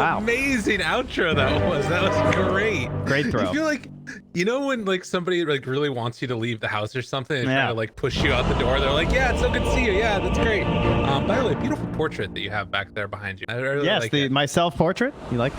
an amazing outro that was. That was great. Great throw. I feel like, you know, when like somebody like really wants you to leave the house or something and try to like push you out the door, they're like, yeah, it's so good to see you. Yeah, that's great. By the way, beautiful portrait that you have back there behind you. I really yes, like my self-portrait. You like?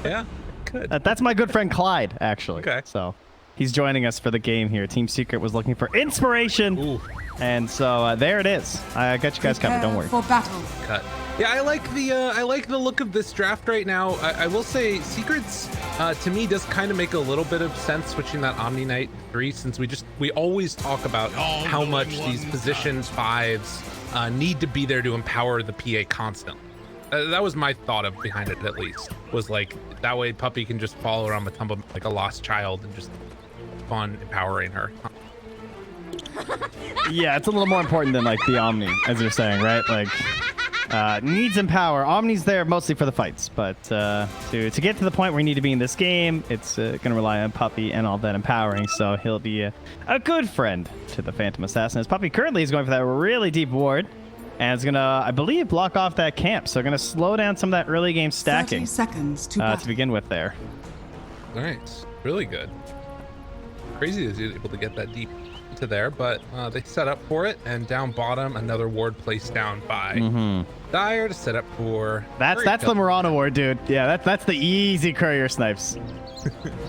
Yeah, good. That's my good friend Clyde, actually. Okay. So he's joining us for the game here. Team Secret was looking for inspiration. Ooh. And so there it is. I got you guys covered. Don't worry. For battle. Cut. Yeah, I like the look of this draft right now. I will say Secrets to me does kind of make a little bit of sense switching that Omni Knight 3, since we always talk about how much these position 5s need to be there to empower the PA constantly. That was my thought behind it, at least, was like that way Puppy can just follow around Matumbaman like a lost child and just fun empowering her. Yeah, it's a little more important than like the Omni, as you're saying, right? Like needs and power. Omni's there mostly for the fights, but to get to the point where you need to be in this game, it's gonna rely on Puppy and all that empowering. So he'll be a good friend to the Phantom Assassin. As Puppy currently is going for that really deep ward, and it's gonna, I believe, block off that camp. So gonna slow down some of that early game stacking 30 seconds to begin with there. Nice, really good. Crazy that he's able to get that deep to there, but they set up for it, and down bottom another ward placed down by Dire to set up for that's the Murano ward, dude. Yeah, that's the easy courier snipes.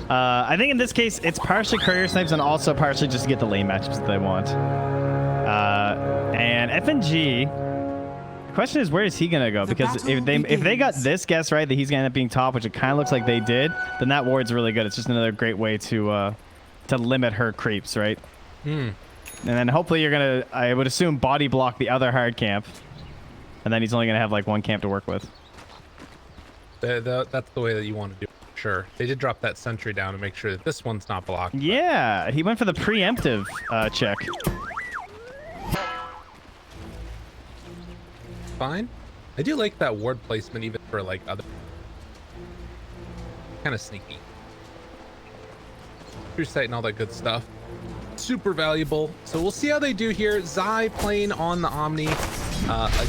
I think in this case it's partially courier snipes and also partially just to get the lane matchups that they want. And FNG, the question is, where is he gonna go? Because if they got this guess right that he's gonna end up being top, which it kind of looks like they did, then that ward's really good. It's just another great way to limit her creeps, right? And then hopefully you're gonna, I would assume, body block the other hard camp, and then he's only gonna have like one camp to work with. That's the way that you want to do it. Sure, they did drop that sentry down to make sure that this one's not blocked. Yeah, he went for the preemptive check. Fine. I do like that ward placement even for like other kind of sneaky. True sight and all that good stuff. Super valuable. So we'll see how they do here. Zai playing on the Omni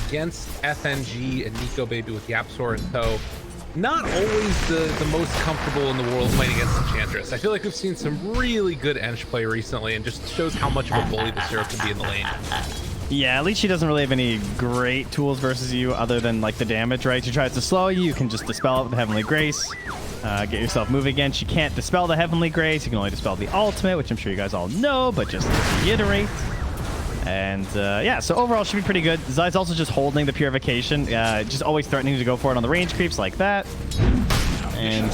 against FNG and Nico Baby with Yapsor and tow. Not always the most comfortable in the world playing against Enchantress. I feel like we've seen some really good Ench play recently, and just shows how much of a bully this hero can be in the lane. Yeah, at least she doesn't really have any great tools versus you other than like the damage, right? She tries to slow you, you can just dispel it with Heavenly Grace. Get yourself moving again. She can't dispel the Heavenly Grace. You can only dispel the ultimate, which I'm sure you guys all know, but just to reiterate. And yeah, so overall should be pretty good. Zai's also just holding the Purification, just always threatening to go for it on the range creeps like that. And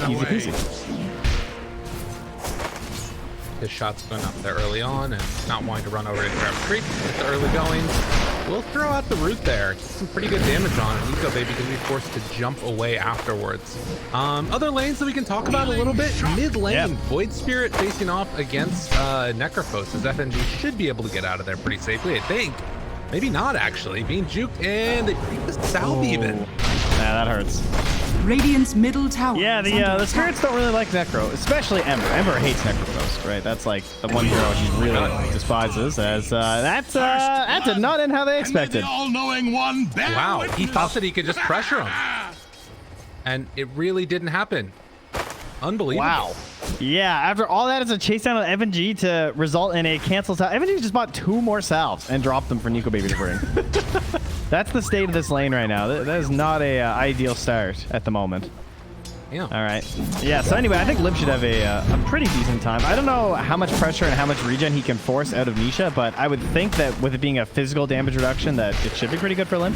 easy peasy. His shots going up there early on and not wanting to run over and grab a creep with the early goings. We'll throw out the root there. Get some pretty good damage on it. Nico Baby can be forced to jump away afterwards. Other lanes that we can talk about a little bit. Mid lane, Void Spirit facing off against Necrophos, as FNG should be able to get out of there pretty safely, I think. Maybe not, actually. Being juked, and they take the salve even. Yeah, that hurts. Radiant's middle tower. Yeah, the spirits don't really like Necro, especially Ember. Ember hates Necrophos, right? That's like the one hero she really despises. As that did not end how they expected. All-knowing one. Wow, he thought that he could just pressure him, and it really didn't happen. Unbelievable. Wow. Yeah, after all that, it's a chase down on FNG to result in a cancel salve. FNG just bought 2 more salves and dropped them for Nico Baby to bring. That's the state of this lane right now. That is not a ideal start at the moment. Yeah. All right. Yeah, so anyway, I think Lib should have a pretty decent time. I don't know how much pressure and how much regen he can force out of Nisha, but I would think that with it being a physical damage reduction, that it should be pretty good for Lim.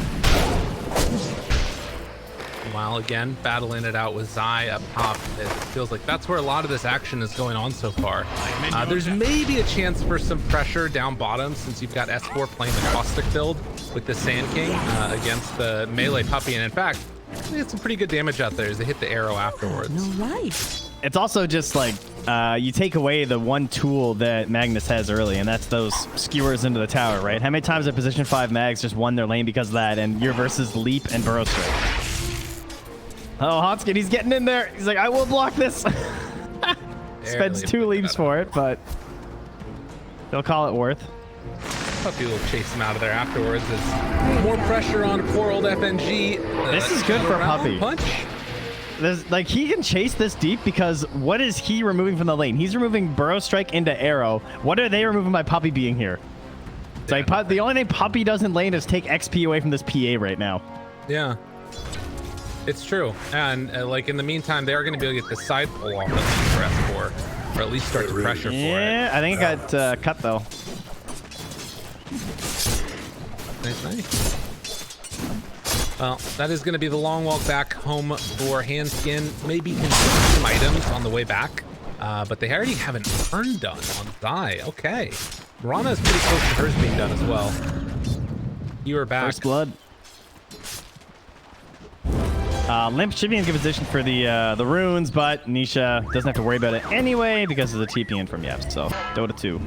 While again, battling it out with Zai up top. It feels like that's where a lot of this action is going on so far. There's maybe a chance for some pressure down bottom since you've got Esport playing the Caustic build with the Sand King against the melee Puppy. And in fact, they get some pretty good damage out there as they hit the arrow afterwards. No right. It's also just like you take away the one tool that Magnus has early, and that's those skewers into the tower, right? How many times have position 5 mags just won their lane because of that, and your versus Leap and Burrow Strike? Oh, Hotskin, he's getting in there. He's like, I will block this. Spends 2 leaps for it, but they'll call it worth. Puppy will chase him out of there afterwards. As more pressure on poor old FNG. This is good for Puppy. Punch. there's like he can chase this deep because what is he removing from the lane? He's removing Burrow Strike into Arrow. What are they removing by Puppey being here? It's like the only thing Puppey does in lane is take XP away from this PA right now. Yeah, it's true. And like in the meantime, they are going to be able to get the side pull off for S4, or at least start to pressure for it. Yeah, I think it got cut though. Nice. Well, that is going to be the long walk back home for Handskin. Maybe consume some items on the way back, but they already have an urn done on Zai. Okay. Rana is pretty close to hers being done as well. You are back. First blood. Limp should be in good position for the runes, but Nisha doesn't have to worry about it anyway because of the TP in from Yep. So Dota 2.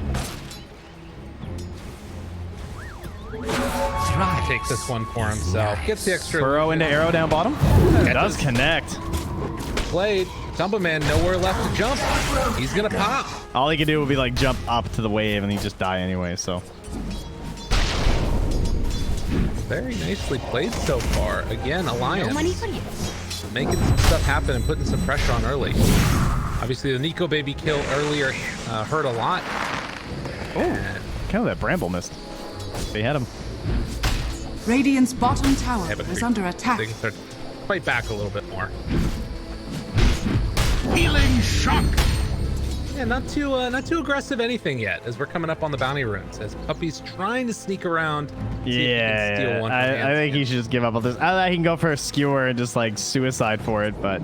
Takes this one for himself. Gets the extra. Burrow into Arrow down bottom. It does connect. Played. Matumbaman nowhere left to jump. He's gonna pop. All he could do would be like jump up to the wave and he just die anyway. So very nicely played so far. Again, Alliance making some stuff happen and putting some pressure on early. Obviously, the Nico baby kill earlier hurt a lot. Oh, kind of that Bramble missed. They had him. Radiant's bottom tower is under attack. They can start to fight back a little bit more. Healing shock. Yeah, not too aggressive anything yet, as we're coming up on the bounty runes. As Puppey's trying to sneak around. Yeah, I think he should just give up on this. I can go for a skewer and just like suicide for it, but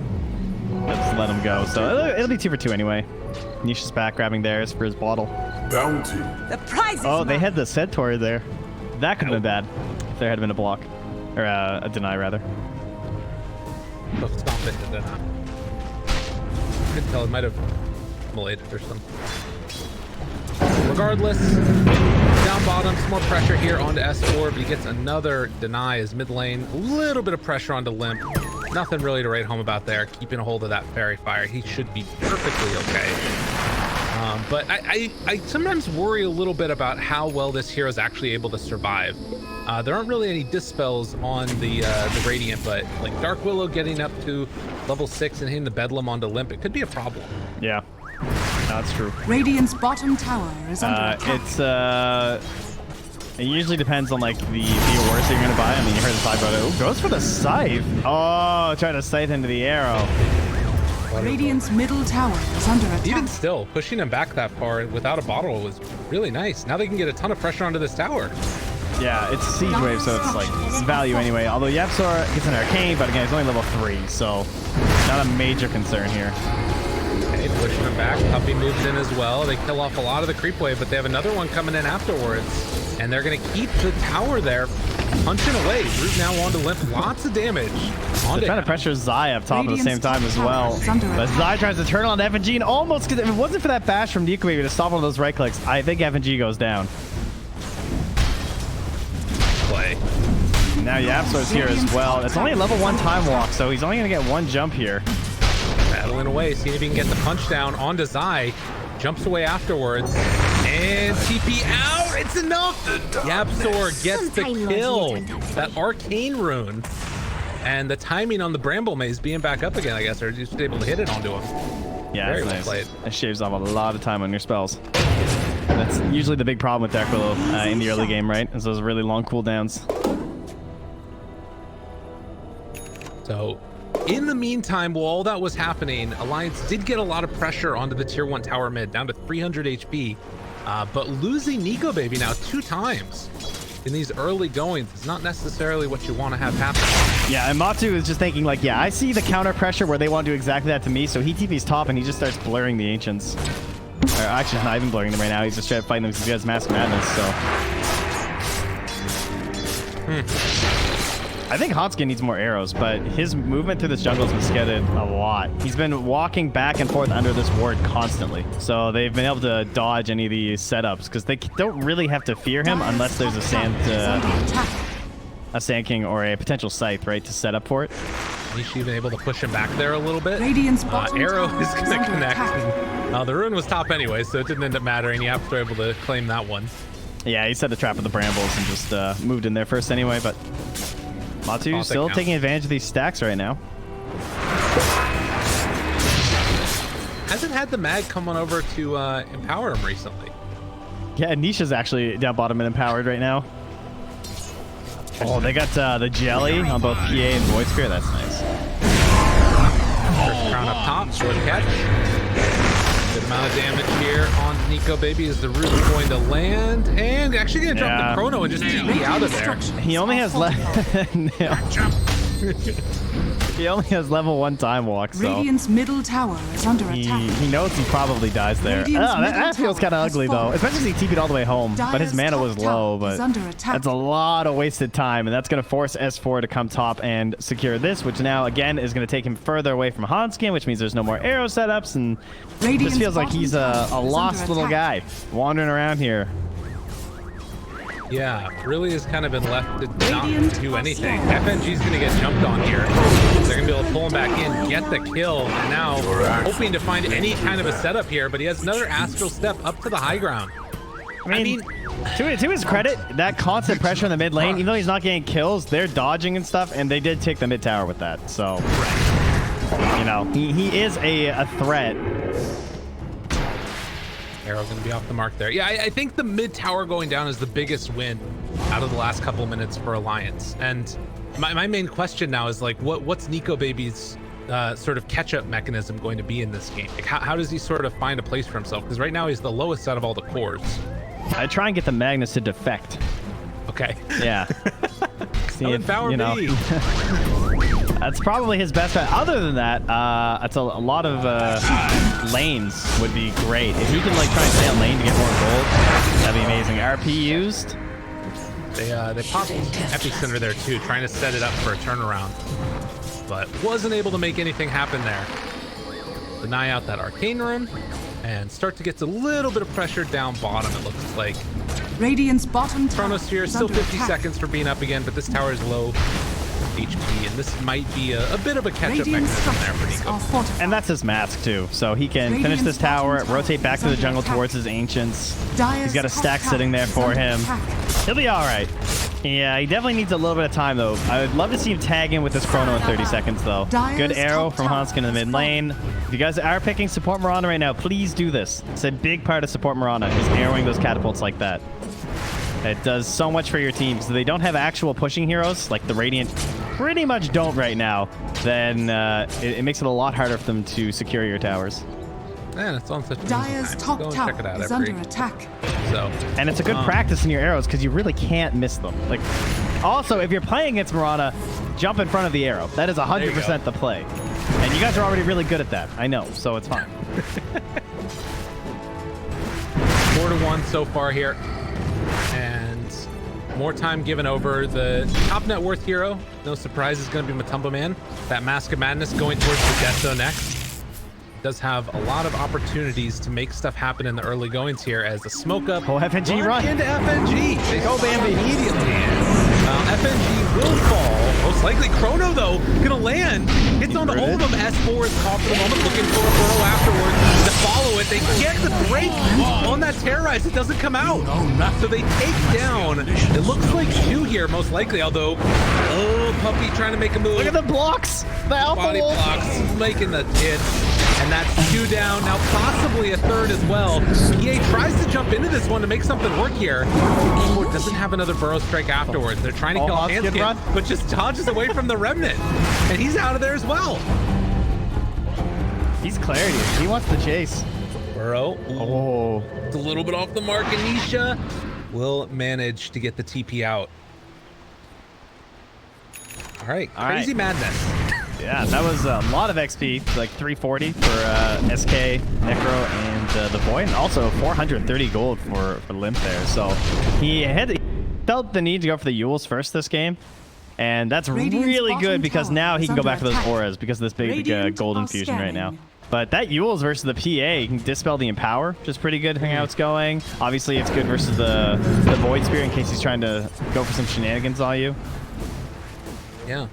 I'll just let him go. So it'll be 2 for 2 anyway. Nisha's back grabbing theirs for his bottle. Bounty. The prize is Oh, they had the Centaur there. That could have been bad if there had been a block. Or a deny, rather. Oh, stop it, deny. Couldn't tell, it might have meleeed or something. Regardless, down bottom, some more pressure here onto S4, but he gets another deny as mid lane. A little bit of pressure onto Limp. Nothing really to write home about there. Keeping a hold of that fairy fire. He should be perfectly okay. But I sometimes worry a little bit about how well this hero is actually able to survive. There aren't really any dispels on the Radiant, but like Dark Willow getting up to level 6 and hitting the Bedlam onto Limp, it could be a problem. Yeah, that's true. Radiant's bottom tower is under attack. It usually depends on like the awards that you're gonna buy. I mean, you heard the side about it. Oh, goes for the scythe. Oh, trying to scythe into the arrow. Radiant's middle tower is under attack. Even still, pushing him back that far without a bottle was really nice. Now they can get a ton of pressure onto this tower. Yeah, it's siege wave, so it's like it's value anyway. Although Yapsor gets an arcane, but again, he's only level 3, so not a major concern here. Okay, pushing him back. Puppey moves in as well. They kill off a lot of the creep wave, but they have another one coming in afterwards, and they're gonna keep the tower there, punching away. Root now onto Limp. Lots of damage. They're trying to pressure Zai up top at the same time as well. But Zai tries to turn on FNG and almost, because if it wasn't for that bash from Nico baby to stop one of those right clicks, I think FNG goes down. Play. Now Yapsor's here as well. It's only a level 1 time walk, so he's only going to get 1 jump here. Battling away, seeing if he can get the punch down onto Zai. Jumps away afterwards. And TP out. It's enough. Yapsor gets the kill. That arcane rune. And the timing on the Bramble Maze being back up again, I guess, or just able to hit it onto him. Yeah, very that's well nice. played. That shaves off a lot of time on your spells. That's usually the big problem with Dark Willow in the early game, right? Is those really long cooldowns. So, in the meantime, while all that was happening, Alliance did get a lot of pressure onto the tier 1 tower mid, down to 300 HP. But losing Nico baby now 2 times in these early goings is not necessarily what you want to have happen. Yeah, and Matu is just thinking like, yeah, I see the counter pressure where they want to do exactly that to me, so he TP's top and he just starts blurring the Ancients. Or actually, not even blurring them right now, he's just trying to fight them because he has Mask Madness, so... I think Hotskin needs more arrows, but his movement through this jungle has been skidded a lot. He's been walking back and forth under this ward constantly. So they've been able to dodge any of these setups because they don't really have to fear him unless there's a Sand King or a potential Scythe, right, to set up for it. He's even able to push him back there a little bit. Arrow is going to connect. The rune was top anyway, so it didn't end up mattering. Yaps were able to claim that one. Yeah, he set the trap with the brambles and just moved in there first anyway, but... Matu still taking advantage of these stacks right now. Hasn't had the mag come on over to empower him recently. Yeah, Nisha's actually down bottom and empowered right now. Oh, they got the jelly on both PA and Void Spirit. That's nice. First crown up top, good catch. Good amount of damage here on Nico Baby as the root is going to land and actually gonna drop the chrono and just TP out of there. He only has he only has level 1 time walk, so Radiant's middle tower is under attack. he knows he probably dies there. Oh, that feels kind of ugly though, especially as he TP'd all the way home. But his mana was low, but that's a lot of wasted time, and that's going to force S4 to come top and secure this, which now again is going to take him further away from Hanskin, which means there's no more arrow setups, and this feels like he's a lost little guy wandering around here. Yeah, really has kind of been left to not do anything. FNG's going to get jumped on here. They're going to be able to pull him back in, get the kill, and now hoping to find any kind of a setup here, but he has another astral step up to the high ground. I mean to his credit, that constant pressure in the mid lane, even though he's not getting kills, they're dodging and stuff, and they did take the mid tower with that. So, you know, he is a threat. Arrow going to be off the mark there. Yeah, I think the mid tower going down is the biggest win out of the last couple minutes for Alliance. And my main question now is like, what's Nico Baby's sort of catch-up mechanism going to be in this game? Like, how does he sort of find a place for himself? Because right now he's the lowest out of all the cores. I try and get the Magnus to defect. Okay. Yeah. See if, you know, that's probably his best bet. Other than that, it's a lot of lanes would be great. If he can like try and stay on lane to get more gold, that'd be amazing. RP used. They popped Epicenter there too, trying to set it up for a turnaround, but wasn't able to make anything happen there. Deny out that arcane rune and start to get a little bit of pressure down bottom, it looks like. Radiant's bottom tower Chronosphere still 50 seconds for being up again, but this tower is low HP, and this might be a bit of a catch-up mechanism there for Nico. And that's his mask too, so he can finish this tower, rotate back to the jungle towards his ancients. He's got a stack sitting there for him. He'll be all right. Yeah, he definitely needs a little bit of time though. I would love to see him tag in with this chrono in 30 seconds though. Good arrow from Hanskin in the mid lane. If you guys are picking support Mirana right now, please do this. It's a big part of support Mirana is arrowing those catapults like that. It does so much for your team because they don't have actual pushing heroes like the Radiant pretty much don't right now. Then it makes it a lot harder for them to secure your towers. Man, it's on such a Dire's top tower is under attack. And it's a good practice in your arrows because you really can't miss them. Like, also, if you're playing against Mirana, jump in front of the arrow. That is 100% the play. And you guys are already really good at that. I know, so it's fine. 4-1 so far here. And more time given over. The top net worth hero, no surprise, is going to be Matumbaman. That Mask of Madness going towards the death zone next. Does have a lot of opportunities to make stuff happen in the early goings here as a smoke up. Oh, FNG run into FNG. They go Bambi immediately. FNG will fall. Most likely Chrono though gonna land. Hits onto all of them. S4 is caught for the moment, looking for a burrow afterwards to follow it. They get the break on that terrorize. It doesn't come out. So they take down. It looks like 2 here, most likely. Although, oh, Puppy trying to make a move. Look at the blocks. The alpha body blocks, making the hit. And that's 2 down, now possibly a 3rd as well. EA tries to jump into this one to make something work here. Esport doesn't have another burrow strike afterwards. They're trying to kill Hanskin, but just dodges away from the remnant. And he's out of there as well. He's clarity. He wants to chase. Burrow. Oh. It's a little bit off the mark, and Nisha will manage to get the TP out. All right, crazy madness. Yeah, that was a lot of XP, like 340 for SK, Necro, and the Void, and also 430 gold for Limp there. So he felt the need to go for the Euls first this game, and that's really good because now he can go back to those auras because of this big gold infusion right now. But that Euls versus the PA, you can dispel the Empower, which is pretty good how it's going. Obviously, it's good versus the Void Spirit in case he's trying to go for some shenanigans on you. Yeah.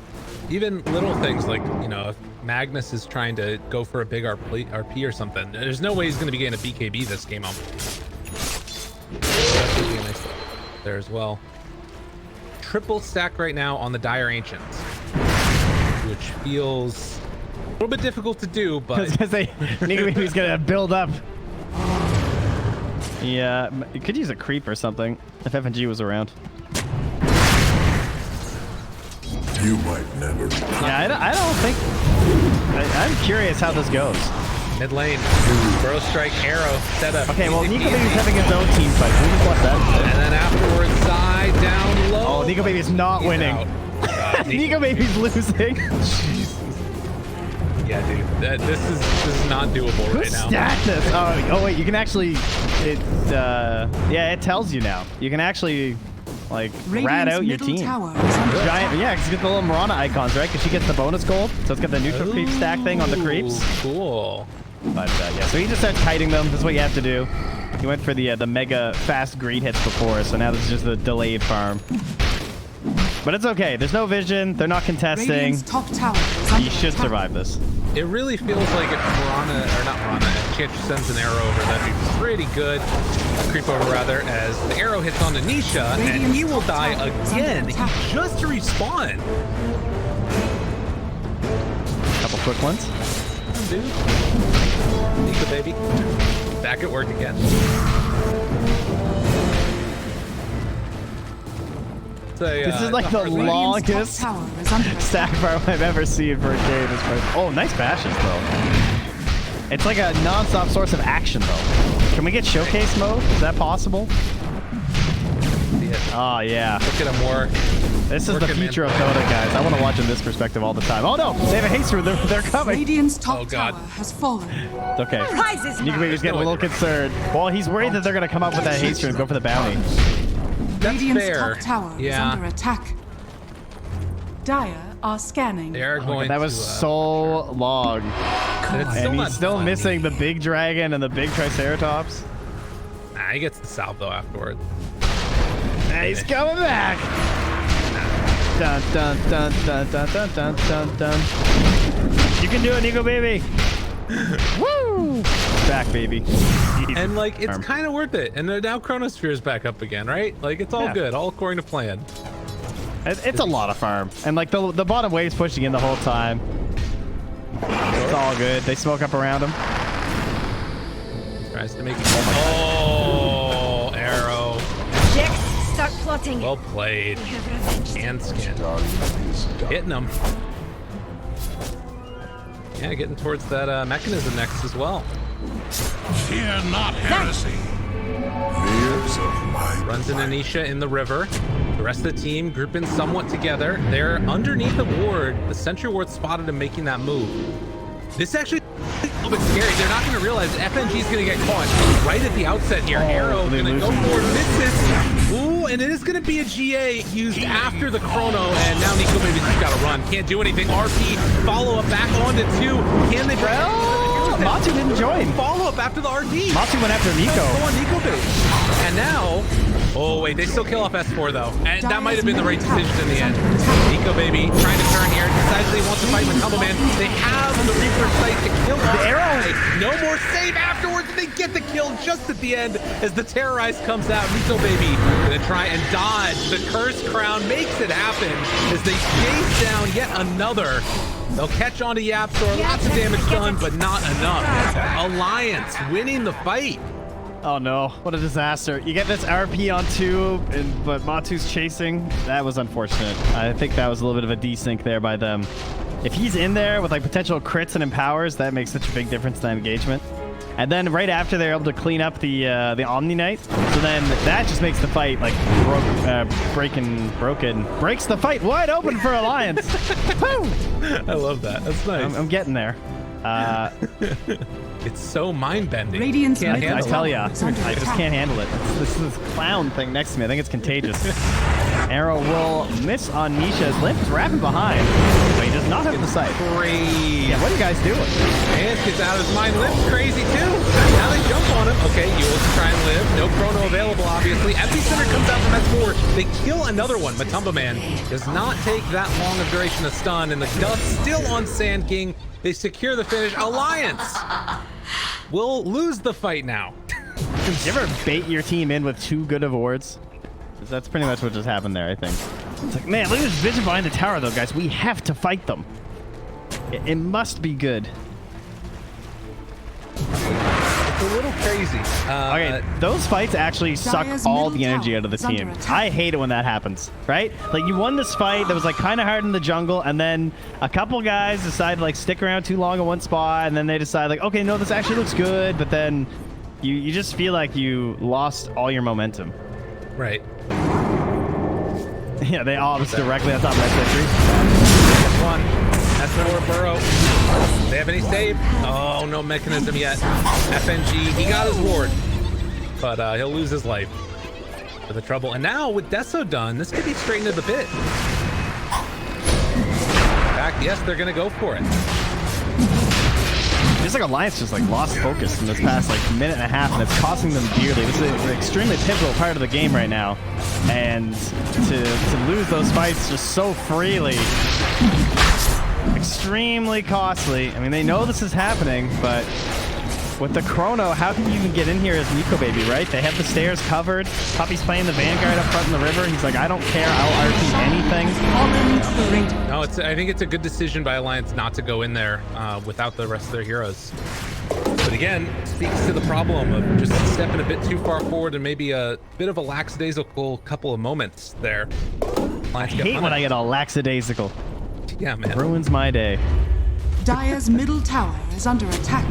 Even little things like, you know, if Magnus is trying to go for a big RP or something, there's no way he's going to be getting a BKB this game. That's gonna be a nice there as well. Triple stack right now on the Dire Ancients, which feels little bit difficult to do, but Because Nico Baby's gonna build up. Yeah, you could use a creep or something if FNG was around. You might never. Yeah, I don't think. I'm curious how this goes. mid lane, bro strike, arrow, setup. Okay, well, Nico Baby's having his own team fight. Can we just watch that? And then afterwards, side down low. Oh, Nico Baby's not winning. Nico Baby's losing. Yeah, dude, this is not doable right now. Stack this. Oh wait, you can actually. Yeah, it tells you now. You can actually like rat out your team. Giant, yeah, because you get the little Mirana icons, right? Because she gets the bonus gold, so it's got the neutral creep stack thing on the creeps. Cool. But yeah, so he just starts kiting them. This is what you have to do. He went for the mega fast greed hits before, so now this is just the delayed farm. But it's okay. There's no vision. They're not contesting. He should survive this. It really feels like if if Chich sends an arrow over, that'd be pretty good. Creep over rather, as the arrow hits onto Nisha, and he will die again. He just respawn. Couple quick ones. Dude. Nika baby. Back at work again. This is like the longest SAPPHIRE I've ever seen for a game. Oh, nice bashes though. It's like a non-stop source of action though. Can we get showcase mode? Is that possible? Oh yeah. Look at him work. This is the future of Dota, guys. I want to watch in this perspective all the time. Oh no, they have a haste room. They're coming. Radiant's top tower has fallen. It's okay. Nico Baby's getting a little concerned. Well, he's worried that they're gonna come up with that haste room and go for the bounty. Radiant's top tower is under attack. Dire are scanning. They're going that was so long. And he's still missing the big dragon and the big triceratops. Nah, he gets the salvo afterwards. He's coming back. Dun dun dun dun dun dun dun dun dun. You can do it, Nico Baby. Woo! Back, baby. And like, it's kind of worth it. And now Chronosphere's back up again, right? Like, it's all good, all according to plan. It's a lot of farm, and like the bottom wave's pushing in the whole time. It's all good. They smoke up around him. Tries to make it. Oh, arrow. Start plotting. Well played. And skin. Hitting him. Yeah, getting towards that mechanism next as well. Fear not heresy. Fears of my Runs into Nisha in the river. The rest of the team grouping somewhat together. They're underneath the ward. The sentry ward spotted him making that move. This actually a little bit scary. They're not going to realize FNG is going to get caught right at the outset here. Arrow going to go for it. Misses. Ooh, and it is going to be a GA used after the chrono. And now Nico Baby's just got to run. Can't do anything. RP follow up back onto 2. Can they? Matu didn't join. Follow up after the RP. Matu went after Nico. Go on Nico Baby. And now, oh wait, they still kill off S4 though. And that might have been the right decision in the end. Nico Baby trying to turn here. Decides they want to fight Matumbaman. They have the Reaper sight to kill the arrow. No more save afterwards. They get the kill just at the end as the Terrorize comes out. Nico Baby gonna try and dodge. The Cursed Crown makes it happen as they chase down yet another. They'll catch onto Yapstor. Lots of damage done, but not enough. Alliance winning the fight. Oh no, what a disaster. You get this RP on 2, but Matu's chasing. That was unfortunate. I think that was a little bit of a desync there by them. If he's in there with like potential crits and empowers, that makes such a big difference to that engagement. And then right after they're able to clean up the Omni Knight, so then that just makes the fight like broken. Breaks the fight wide open for Alliance. Woo! I love that. That's nice. I'm getting there. It's so mind-bending. Radiant's I tell ya, I just can't handle it. This clown thing next to me. I think it's contagious. Arrow will miss on Nisha's Limp is wrapping behind, but he does not have the sight. Crazy. Yeah, what are you guys doing? Lance gets out of his mind. Limp's crazy too. Now they jump on him. Okay, Yule's trying to live. No chrono available, obviously. Epicenter comes out from S4. They kill another one. Matumbaman does not take that long of duration to stun, and the dust still on Sand King. They secure the finish. Alliance will lose the fight now. Did you ever bait your team in with too good of wards? That's pretty much what just happened there, I think. It's like, man, look at this vision behind the tower, though, guys. We have to fight them. It must be good. It's a little crazy. Okay, those fights actually suck all the energy out of the team. I hate it when that happens, right? Like, you won this fight that was like kind of hard in the jungle, and then a couple guys decide to like stick around too long in one spot, and then they decide like, okay, no, this actually looks good, but then you just feel like you lost all your momentum. Right. Yeah, they all was directly on top of that century. One. That's for Burrow. They have any save? Oh, no mechanism yet. FNG, he got his ward, but he'll lose his life for the trouble. And now with Deso done, this could be straight into the pit. In fact, yes, they're gonna go for it. Just like Alliance just like lost focus in this past like minute and a half, and it's costing them dearly. This is an extremely pivotal part of the game right now, and to lose those fights just so freely, extremely costly. I mean, they know this is happening, but with the Chrono, how can you even get in here as Nico Baby, right? They have the stairs covered. Puppy's playing the Vanguard up front in the river. He's like, I don't care, I'll RP anything. No, I think it's a good decision by Alliance not to go in there without the rest of their heroes. But again, speaks to the problem of just stepping a bit too far forward and maybe a bit of a lackadaisical couple of moments there. I hate when I get all lackadaisical. Yeah, man. Ruins my day. Dire's middle tower is under attack.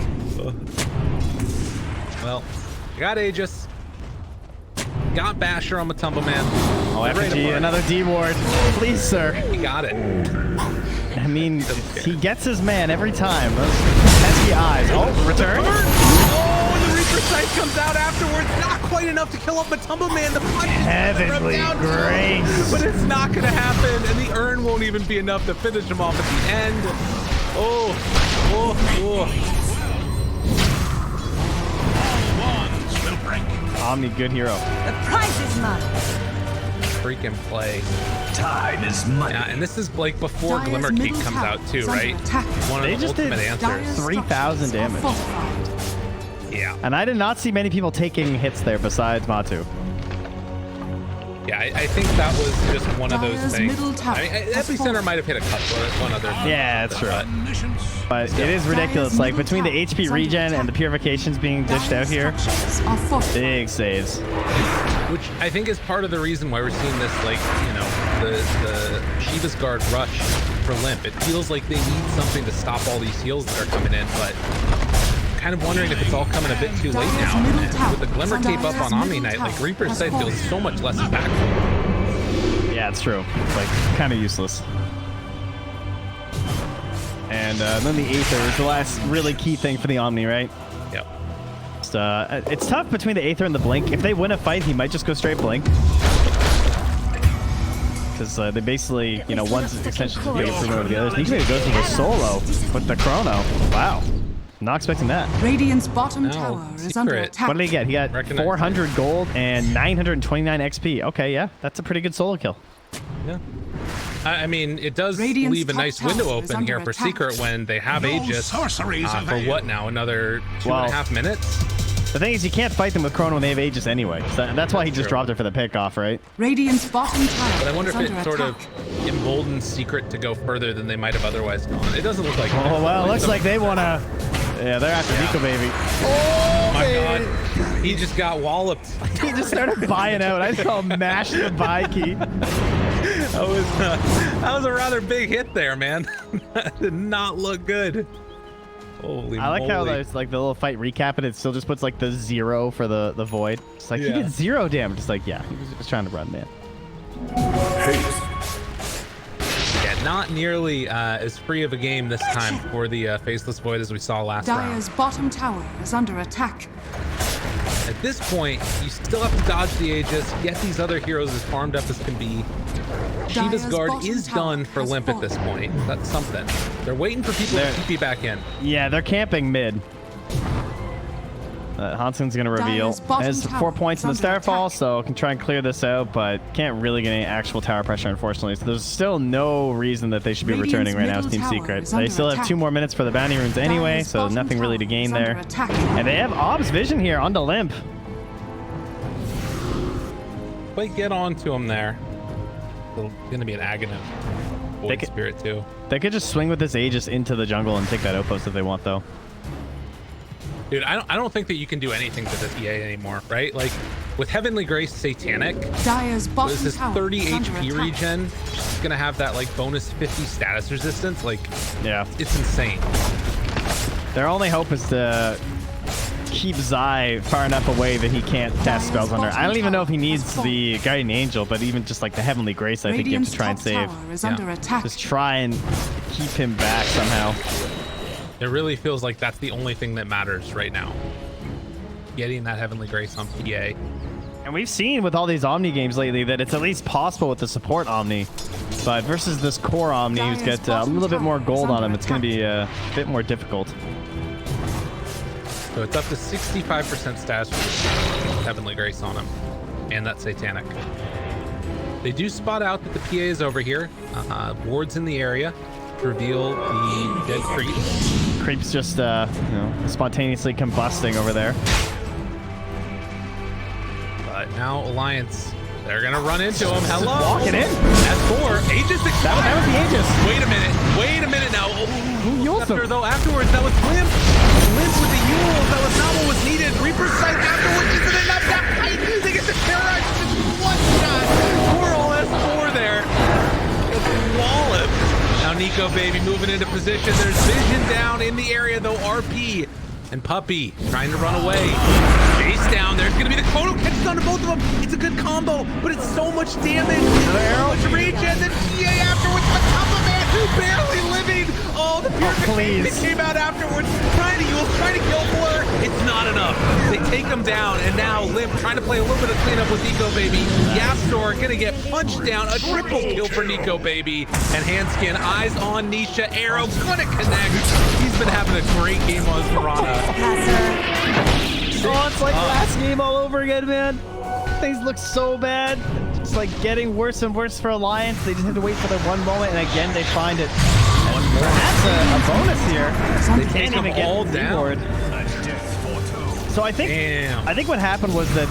Well, got Aegis. Got Basher on Matumbaman. Oh, FG, another D ward. Please, sir. He got it. I mean, he gets his man every time. Those pesky eyes. Oh, return. Oh, and the Reaper Sight comes out afterwards. Not quite enough to kill up Matumbaman. The punch Heavenly grace. But it's not going to happen, and the urn won't even be enough to finish him off at the end. Oh. Omni, good hero. The prize is mine. Freaking play. Time is money. Yeah, and this is like before Dire's Glimmerkeep middle comes tower out too, is right? under attack. One They of the just did ultimate answers. 3,000 damage. Yeah. And I did not see many people taking hits there besides Matu. Yeah, I think that was just one of those Dire's things. middle tower I mean, has Epicenter might have hit a couple of one other. Yeah, that's true. Missions. But it is ridiculous. Like, between the HP regen and the purifications being dished out here, big saves. Which I think is part of the reason why we're seeing this, like, you know, the Shiva's Guard rush for Limp. It feels like they need something to stop all these heals that are coming in, but I'm kind of wondering if it's all coming a bit too late now. And with the Glimmer Cape up on Omni Knight, like, Reaper's Sight feels so much less impactful. Yeah, it's true. It's like kind of useless. And then the Aether is the last really key thing for the Omni, right? Yep. It's tough between the Aether and the Blink. If they win a fight, he might just go straight Blink. Because they basically, you know, one's extension is big improvement over the others. Nico goes with a solo with the Chrono. Wow. Not expecting that. Radiant's bottom tower is under attack. What did he get? He got 400 gold and 929 XP. Okay, yeah. That's a pretty good solo kill. Yeah. I mean, it does leave a nice window open here for Secret when they have Aegis for what now? Another 2.5 minutes? The thing is, you can't fight them with Chrono when they have Aegis anyway. So that's why he just dropped it for the pickoff, right? Radiant's bottom tower. But I wonder if it sort of emboldens Secret to go further than they might have otherwise gone. It doesn't look like. Oh well, looks like they wanna. Yeah, they're after Nico Baby. Oh my God, he just got walloped. He just started buying out. I saw him mash the buy key. That was a rather big hit there, man. That did not look good. Holy I like moly. how there's like the little fight recap and it still just puts like the 0 for the void. It's like, he did 0 damage. It's like, yeah, he was just trying to run, man. Haste. Yeah, not nearly as free of a game this time for the Faceless Void as we saw last Dire's round. bottom tower is under attack. At this point, you still have to dodge the Aegis, get these other heroes as farmed up as can be. Shiva's Guard is done for Limp at this point. That's something. They're waiting for people to TP back in. Yeah, they're camping mid. Hansen's going to reveal. Has 4 points in the Starfall, so can try and clear this out, but can't really get any actual tower pressure, unfortunately. So there's still no reason that they should be returning right now as Team Secret. They still have 2 more minutes for the bounty runes anyway, so nothing really to gain there. And they have Ob's Vision here on the Limp. But get on to him there. It's going to be an Aghanim. Void Spirit too. They could just swing with this Aegis into the jungle and take that outpost if they want, though. Dude, I don't think that you can do anything to this EA anymore, right? Like with Heavenly Grace Satanic, Dire's bottom this tower 30 is under HP attack. regen. She's gonna have that like bonus 50 status resistance. Like, yeah, it's insane. Their only hope is to keep Zai far enough away that he can't cast spells on her. I don't even know if he needs the Guardian Angel, but even just like the Heavenly Grace, I think you have to try and save. Just try and keep him back somehow. It really feels like that's the only thing that matters right now. Getting that Heavenly Grace on PA. And we've seen with all these Omni games lately that it's at least possible with the support Omni. But versus this core Omni who's got a little bit more gold on him, it's going to be a bit more difficult. So it's up to 65% status with Heavenly Grace on him. And that Satanic. They do spot out that the PA is over here. Wards in the area to reveal the dead creeps. Creeps just, you know, spontaneously combusting over there. But now Alliance, they're gonna run into him. Hello. Walking in. S4. Aegis expired. That was the Aegis. Wait a minute now. Who used him? Afterwards, that was Limp. Limp with the Yules. That was not what was needed. Reaper's Sight afterwards isn't enough. That fight. They get the terrorize. Just one shot. Poor old S4 there. Just wallop. Now Nico baby moving into position. There's Vision down in the area though. RP and Puppy trying to run away. Chase down. There's gonna be the Kono catches onto both of them. It's a good combo, but it's so much damage. So much reach, and then TA afterwards. Matumbaman barely living. Oh, the purification that came out afterwards. Trying to kill Blur. It's not enough. They take him down, and now Limp trying to play a little bit of cleanup with Nico baby. Yastor gonna get punched down. A triple kill for Nico baby. And Handskin eyes on Nisha. Arrow gonna connect. He's been having a great game on his Piranha. Oh, it's like last game all over again, man. Things look so bad. It's like getting worse and worse for Alliance. They just have to wait for their one moment, and again they find it. That's a bonus here. They can't even get all down. So I think what happened was that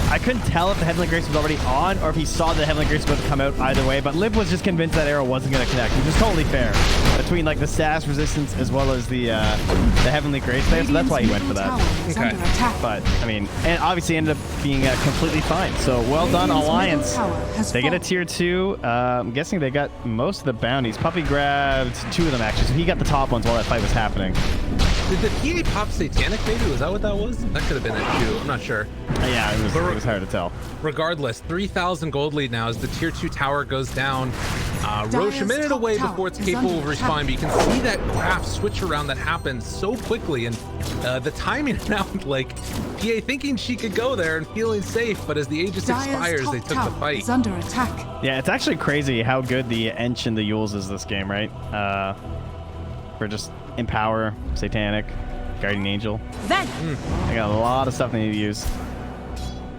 I couldn't tell if the Heavenly Grace was already on or if he saw the Heavenly Grace was going to come out either way, but Liv was just convinced that arrow wasn't going to connect, which is totally fair between like the status resistance as well as the Heavenly Grace there, so that's why he went for that. Okay. But I mean, and obviously ended up being completely fine. So well done, Alliance. They get a tier 2. I'm guessing they got most of the bounties. Puppy grabbed 2 of them actually, so he got the top ones while that fight was happening. Did the PA pop Satanic maybe? Was that what that was? That could have been it too. I'm not sure. Yeah, it was hard to tell. Regardless, 3,000 gold lead now as the tier 2 tower goes down. Roche a minute away before it's capable of respawn, but you can see that graph switch around that happens so quickly, and the timing around, like PA thinking she could go there and feeling safe, but as the Aegis expires, they took the fight. Is under attack. Yeah, it's actually crazy how good the Ench and the Yules is this game, right? For just Empower, Satanic, Guardian Angel. Then I got a lot of stuff they need to use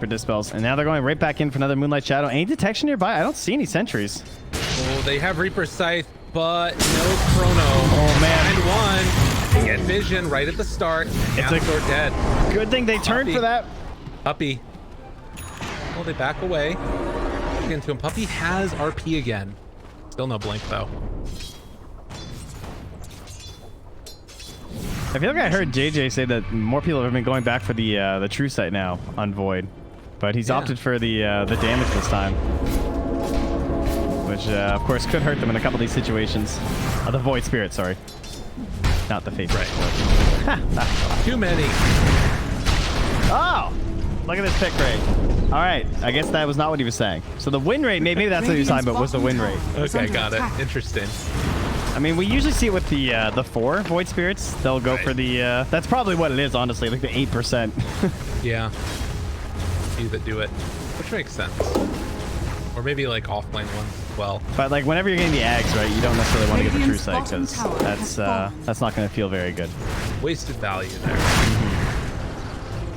for dispels, and now they're going right back in for another Moonlight Shadow. Any detection nearby? I don't see any sentries. Well, they have Reaper's Scythe, but no Chrono. Oh man, And one. They get Vision right at the start. It's a dead. Good thing they turned for that. Puppy. Well, they back away. Get into him. Puppy has RP again. Still no blink though. I feel like I heard JJ say that more people have been going back for the True Sight now on Void, but he's opted for the damage this time, which of course could hurt them in a couple of these situations. The Void Spirit, sorry, not the Fate. Right. Too many. Oh, look at this pick rate. All right, I guess that was not what he was saying. So the win rate, maybe that's what he was talking about, was the win rate. Okay, got it. Interesting. I mean, we usually see it with the 4 Void Spirits. They'll go for the, that's probably what it is, honestly, like the 8%. Yeah. Few that do it, which makes sense. Or maybe like offlane ones as well. But like whenever you're getting the Ags, right, you don't necessarily want to get the True Sight because that's not going to feel very good. Wasted value there.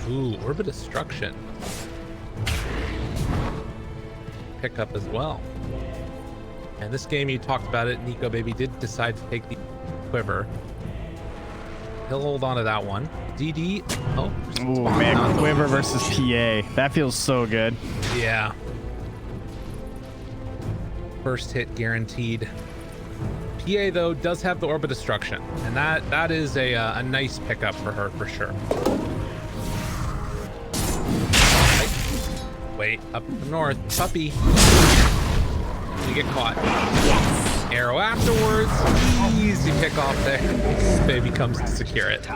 Ooh, Orbit Destruction. Pick up as well. And this game, you talked about it, Nico baby did decide to take the Quiver. He'll hold on to that one. DD. Oh, ooh, man, Quiver versus PA. That feels so good. Yeah. First hit guaranteed. PA though does have the Orb of Destruction, and that is a nice pickup for her for sure. Wait, up north, puppy. You get caught. Yes. Arrow afterwards. Easy pick off there. Baby comes to secure it.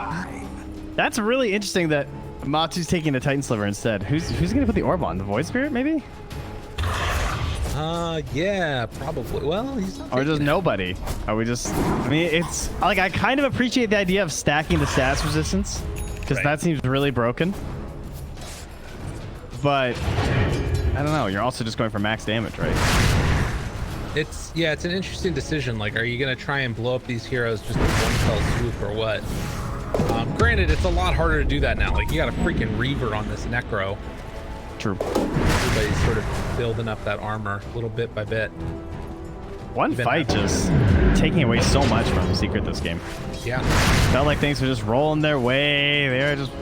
That's really interesting that Matu's taking the Titan Sliver instead. Who's gonna put the orb on? The Void Spirit, maybe? Yeah, probably. Well, he's not. Or just nobody. Are we just? I mean, it's like I kind of appreciate the idea of stacking the stats resistance because that seems really broken. But I don't know. You're also just going for max damage, right? It's an interesting decision. Like, are you gonna try and blow up these heroes just with one fell swoop or what? Granted, it's a lot harder to do that now. Like, you got a freaking Reaver on this Necro. True. Everybody's sort of building up that armor little bit by bit. One fight just taking away so much from Secret this game. Yeah. Felt like things were just rolling their way. They were just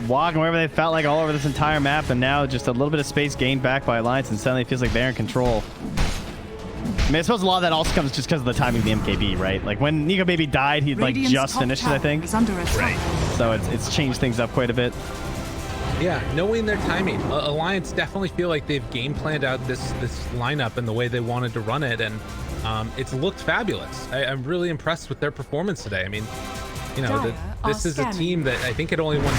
walking wherever they felt like all over this entire map, and now just a little bit of space gained back by Alliance, and suddenly it feels like they're in control. I mean, I suppose a lot of that also comes just because of the timing of the MKB, right? Like when Nico Baby died, he'd like just finished it, I think. Right. So it's changed things up quite a bit. Yeah, knowing their timing, Alliance definitely feel like they've game planned out this lineup and the way they wanted to run it, and it's looked fabulous. I'm really impressed with their performance today. I mean, you know, this is a team that I think had only won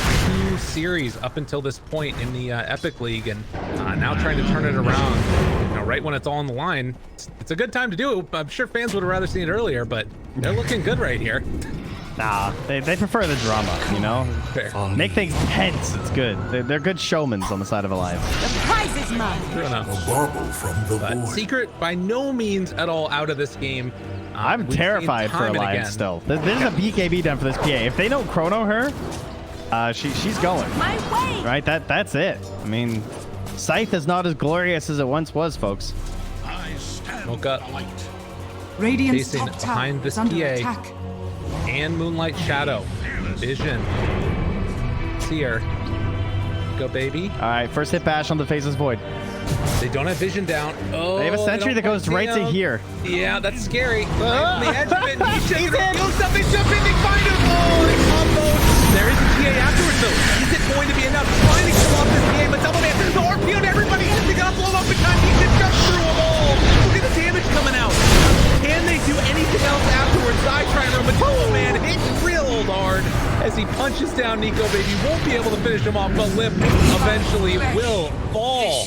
2 series up until this point in the Epic League, and now trying to turn it around, you know, right when it's all on the line. It's a good time to do it. I'm sure fans would have rather seen it earlier, but they're looking good right here. Nah, they prefer the drama, you know? Fair. Make things tense, it's good. They're good showmans on the side of Alliance. The prize is mine. True enough. A marble from the void. Secret by no means at all out of this game. I'm terrified for Alliance still. There's a BKB done for this PA. If they don't chrono her, she's going. My way. Right? That's it. I mean, Scythe is not as glorious as it once was, folks. Woke up. Radiant's Facing top tower behind this is under PA. attack. And Moonlight Shadow. Vision. Seer. Go, baby. All right, first hit bash on the Faceless Void. They don't have Vision down. Oh, They have a sentry that goes right to here. Yeah, that's scary. Right on the edge of it. He's in. Something jumping. They find him. Oh, they combo. There is a TA afterwards, though. Is it going to be enough? Trying to kill off this TA, but Doubleman, the orb field, everybody. They got blown up in time. He just jumped through them all. Look at the damage coming out. Can they do anything else afterwards? I try and run, but Doubleman hits real hard as he punches down Nico Baby. Won't be able to finish him off, but Limp eventually will fall.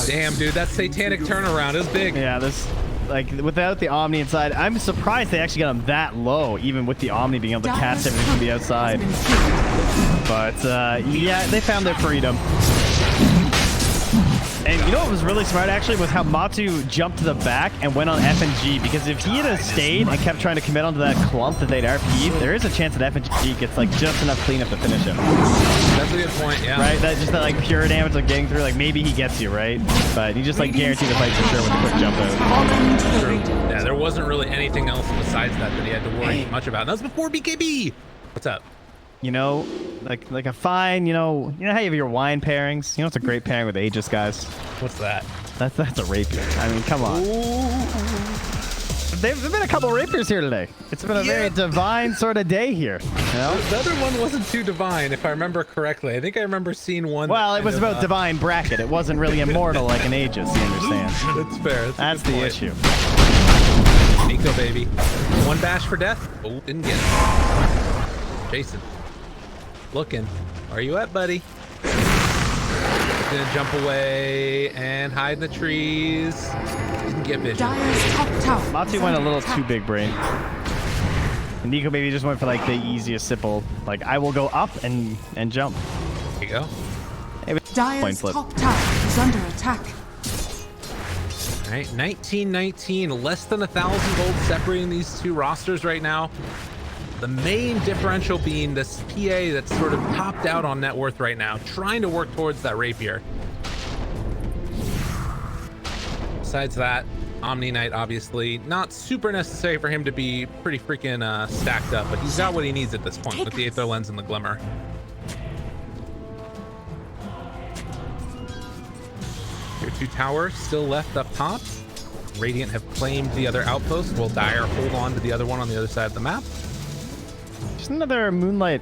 Damn, dude, that satanic turnaround is big. Yeah, this, like, without the Omni inside, I'm surprised they actually got him that low, even with the Omni being able to cast everything from the outside. But, yeah, they found their freedom. And you know what was really smart, actually, was how Matu jumped to the back and went on FNG, because if he had stayed and kept trying to commit onto that clump that they'd RP'd, there is a chance that FNG gets, like, just enough cleanup to finish him. That's a good point, yeah. Right? That just that, like, pure damage, like, getting through, like, maybe he gets you, right? But you just, like, guarantee the fight for sure with a quick jump out. True. Yeah, there wasn't really anything else besides that he had to worry much about. And that was before BKB. What's up? You know, like a fine, you know how you have your wine pairings? You know, it's a great pairing with Aegis, guys. What's that? That's a rapier. I mean, come on. There's been a couple rapiers here today. It's been a very divine sort of day here. You know? The other one wasn't too divine, if I remember correctly. I think I remember seeing one. Well, it was about divine bracket. It wasn't really immortal like an Aegis, you understand? That's fair. That's the issue. Nico Baby. One bash for death. Oh, didn't get it. Jason. Looking. Where are you at, buddy? Gonna jump away and hide in the trees. Didn't get vision. Dire's top tower. Matu went a little too big brain. And Nico maybe just went for like the easiest simple, like I will go up and jump. There you go. Dire's top tower is under attack. All right, 1919, less than 1,000 gold separating these two rosters right now. The main differential being this PA that's sort of topped out on net worth right now, trying to work towards that rapier. Besides that, Omni Knight obviously not super necessary for him to be pretty freaking stacked up, but he's got what he needs at this point with the Aether Lens and the Glimmer. Your 2 towers still left up top. Radiant have claimed the other outpost. Will Dire hold on to the other one on the other side of the map? Just another Moonlight.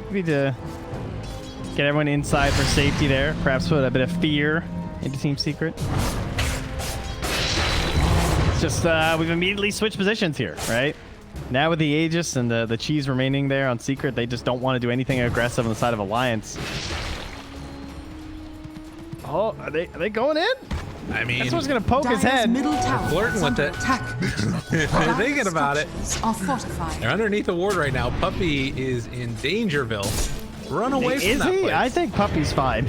We need to get everyone inside for safety there. Perhaps put a bit of fear into Team Secret. It's just we've immediately switched positions here, right? Now with the Aegis and the cheese remaining there on Secret, they just don't want to do anything aggressive on the side of Alliance. Oh, are they going in? I mean, this one's gonna poke his head. Middle tower flirting with it. They're thinking about it. Are fortified. They're underneath a ward right now. Puppy is in Dangerville. Run away from that place. I think Puppy's fine.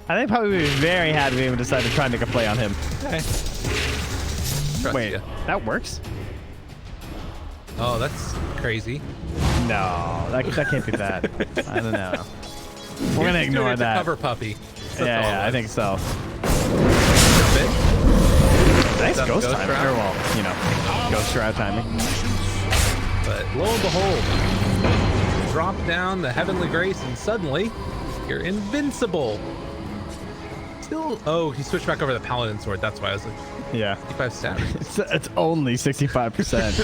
I think Puppy would be very happy if we decide to try and make a play on him. Okay. Wait, that works? Oh, that's crazy. No, that can't be that. I don't know. We're gonna ignore that. Cover Puppy. Yeah, I think so. Nice ghost timing. Or, well, you know, ghost shroud timing. But lo and behold, drop down the Heavenly Grace, and suddenly you're invincible. Still, oh, he switched back over the Paladin sword. That's why I was like, yeah, 65 stat. It's only 65%.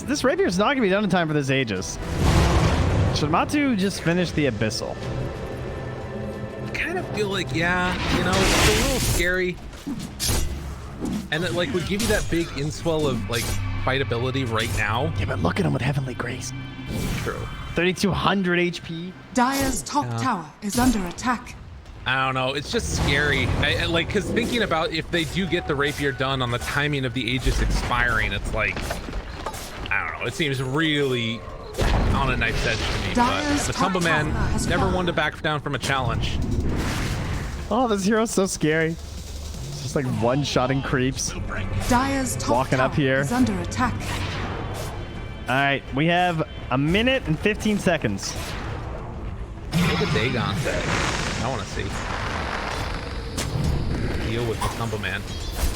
This Rapier's not gonna be done in time for this Aegis. Should Matu just finish the Abyssal? I kind of feel like, yeah, you know, it's a little scary. And it like would give you that big inswell of like fightability right now. Yeah, but look at him with Heavenly Grace. True. 3,200 HP. Dire's top tower is under attack. I don't know. It's just scary. I like, because thinking about if they do get the Rapier done on the timing of the Aegis expiring, it's like, I don't know. It seems really on a knife's edge to me. Dire's but Matumbaman never fallen. one to back down from a challenge. Oh, this hero's so scary. It's just like one-shotting creeps. Dire's top Walking tower up here. is under attack. All right, we have a minute and 15 seconds. Look at Dagon. I want to see. Deal with Matumbaman.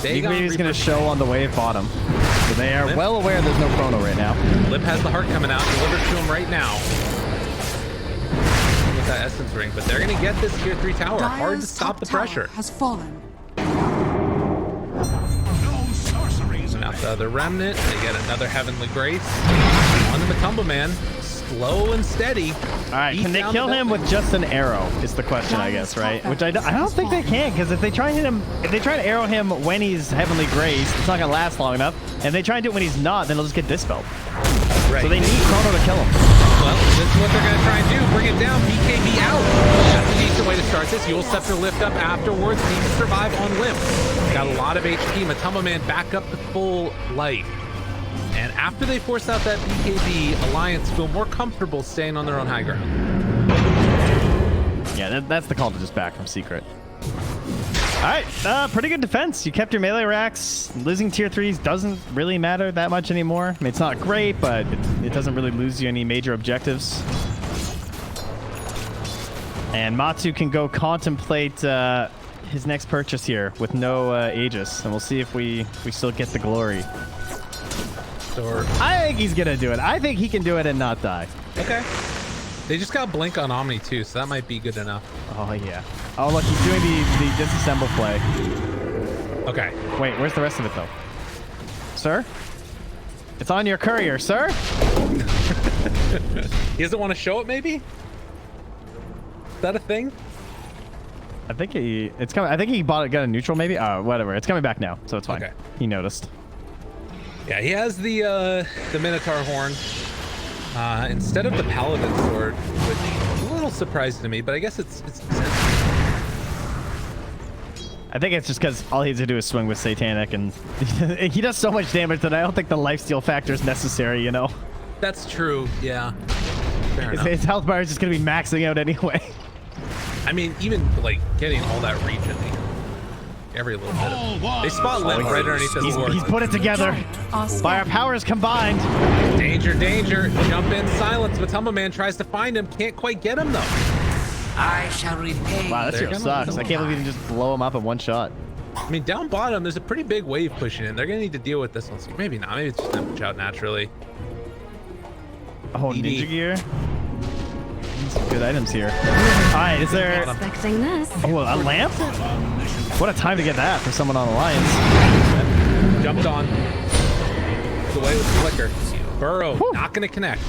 Maybe he's going to show on the wave bottom. So they are well aware there's no chrono right now. Lip has the heart coming out. Delivered to him right now. With that essence ring. But they're going to get this tier 3 tower. Dire's Hard to stop the top tower pressure. has fallen. Out the other remnant. They get another Heavenly Grace. On the Matumbaman. Slow and steady. All right, can they kill him with just an arrow is the question, I guess, right? Which I don't think they can, because if they try and hit him, if they try to arrow him when he's Heavenly Grace, it's not gonna last long enough. And if they try and do it when he's not, then he'll just get dispelled. Right. So they need Chrono to kill him. Well, this is what they're gonna try and do. Bring it down. BKB out. That's a decent way to start this. Yule Scepter lift up afterwards. He can survive on Limp. Got a lot of HP. Matumbaman back up to full life. And after they force out that BKB, Alliance feel more comfortable staying on their own high ground. Yeah, that's the call to just back from Secret. All right, pretty good defense. You kept your melee racks. Losing tier 3s doesn't really matter that much anymore. I mean, it's not great, but it doesn't really lose you any major objectives. And Matu can go contemplate his next purchase here with no Aegis, and we'll see if we still get the glory. I think he's gonna do it. I think he can do it and not die. Okay. They just got Blink on Omni too, so that might be good enough. Oh yeah. Oh look, he's doing the disassemble play. Okay. Wait, where's the rest of it though? Sir? It's on your courier, sir? He doesn't want to show it, maybe? Is that a thing? I think it's coming. I think he got a neutral maybe. Whatever. It's coming back now, so it's fine. Okay. He noticed. Yeah, he has the Minotaur horn instead of the Paladin sword, which is a little surprising to me, but I guess it's I think it's just because all he has to do is swing with Satanic, and he does so much damage that I don't think the lifesteal factor is necessary, you know? That's true, yeah. Fair enough. His health bar is just going to be maxing out anyway. I mean, even like getting all that regen, every little bit of, they spot Limp right underneath his ward. He's put it together. By our powers combined. Danger, danger. Jump in, silence. Matumbaman tries to find him. Can't quite get him, though. I shall repay. Wow, that shit sucks. I can't believe you can just blow him up in one shot. I mean, down bottom, there's a pretty big wave pushing in. They're going to need to deal with this one. Maybe not. Maybe it's just going to push out naturally. Oh, Ninja Gear? some good items here. All right, is there... Expecting this. Oh, a lamp? What a time to get that for someone on Alliance. Jumped on. The way with the flicker. Burrow, not going to connect.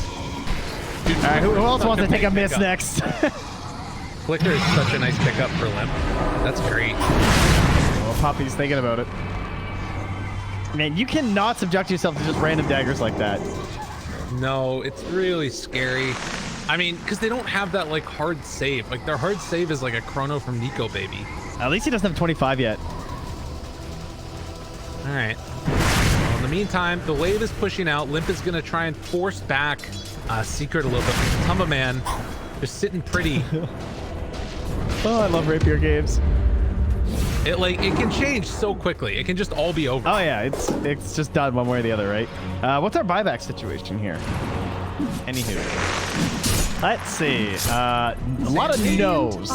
Dude, all right, who else wants to take a miss next? Flicker is such a nice pickup for Limp. That's great. Well, Poppy's thinking about it. Man, you cannot subject yourself to just random daggers like that. No, it's really scary. I mean, because they don't have that like hard save. Like their hard save is like a chrono from Nico, baby. At least he doesn't have 25 yet. All right. Well, in the meantime, the wave is pushing out. Limp is going to try and force back Secret a little bit. Matumbaman just sitting pretty. Oh, I love Rapier games. It can change so quickly. It can just all be over. Oh yeah, it's just done one way or the other, right? What's our buyback situation here? Anywho, let's see. A lot of no's.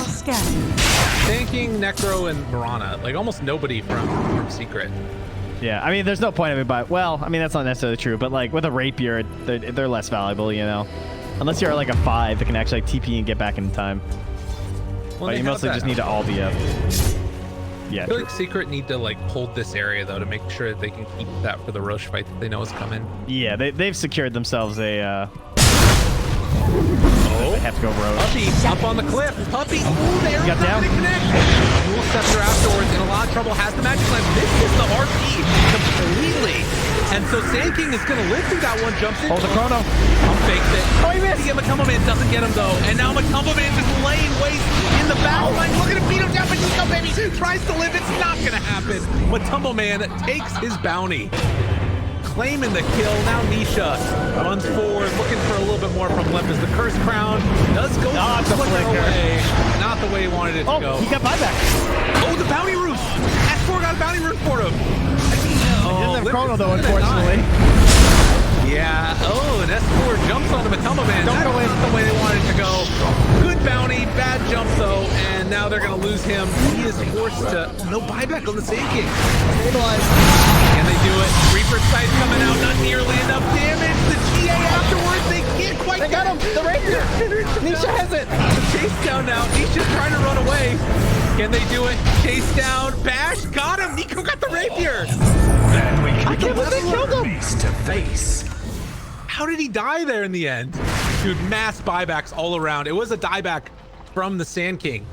Thanking Necro and Mirana, like almost nobody from Secret. Yeah, I mean, there's no point in it, but well, I mean that's not necessarily true. But like with a Rapier, they're less valuable, you know, unless you're like a 5 that can actually like, TP and get back in time. Well, but you mostly just need to all be up. Yeah, I feel like Secret need to like hold this area though to make sure that they can keep that for the Roche fight that they know is coming. Yeah, they've secured themselves a. They have to go Roche. Puppy up on the cliff. Puppy. Ooh, there got down. Dual Scepter afterwards in a lot of trouble. Has the magic lens. Misses the RP completely. And so Sand King is going to live through that one. Jumps in. Hold the chrono. Fakes it. Oh, he missed. Matumbaman doesn't get him though. And now Matumbaman just laying waste in the back line. Looking to beat him down, but Nico baby tries to live. It's not going to happen. Matumbaman takes his bounty. Claiming the kill. Now Nisha runs forward, looking for a little bit more from Limp as the Curse Crown does go not the flicker away. Not the way he wanted it to go. He got buyback. Oh, the bounty roof. S4 got a bounty roof for him. He doesn't have chrono though, unfortunately. Yeah. Oh, and S4 jumps on the Matumbaman. That's not the way they wanted it to go. Good bounty, bad jump though, and now they're gonna lose him. He is forced to no buyback on the Sand King. Stabilize. Can they do it? Reaper sight coming out, not nearly enough damage. The GA afterwards, they can't quite. They got him. The Rapier. Nisha has it. Chase down now. Nisha's trying to run away. Can they do it? Chase down. Bash got him. Nico got the Rapier. Then we can I can't believe they killed him. face to face. How did he die there in the end? Dude, mass buybacks all around. It was a dieback from the Sand King.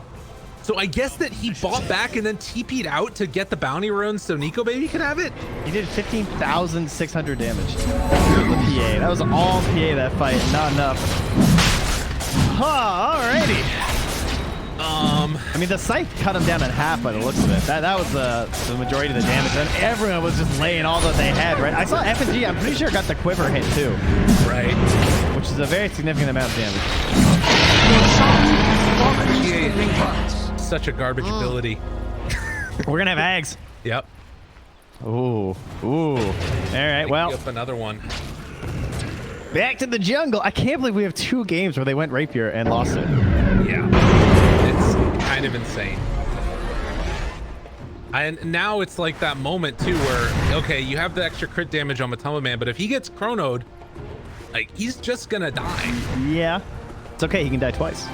So I guess that he bought back and then TP'd out to get the bounty runes so Nico baby could have it. He did 15,600 damage. The PA. That was all PA that fight, not enough. Huh, alrighty. I mean, the scythe cut him down in half by the looks of it. That was the majority of the damage. And everyone was just laying all that they had, right? I saw F&G, I'm pretty sure got the quiver hit too. Right. Which is a very significant amount of damage. Such a garbage ability. We're gonna have Ags. Yep. Ooh. All right, well. Up another one. Back to the jungle. I can't believe we have 2 games where they went Rapier and lost it. Yeah. It's kind of insane. And now it's like that moment too where, okay, you have the extra crit damage on Matumbaman, but if he gets chronoed, like he's just gonna die. Yeah. It's okay, he can die twice.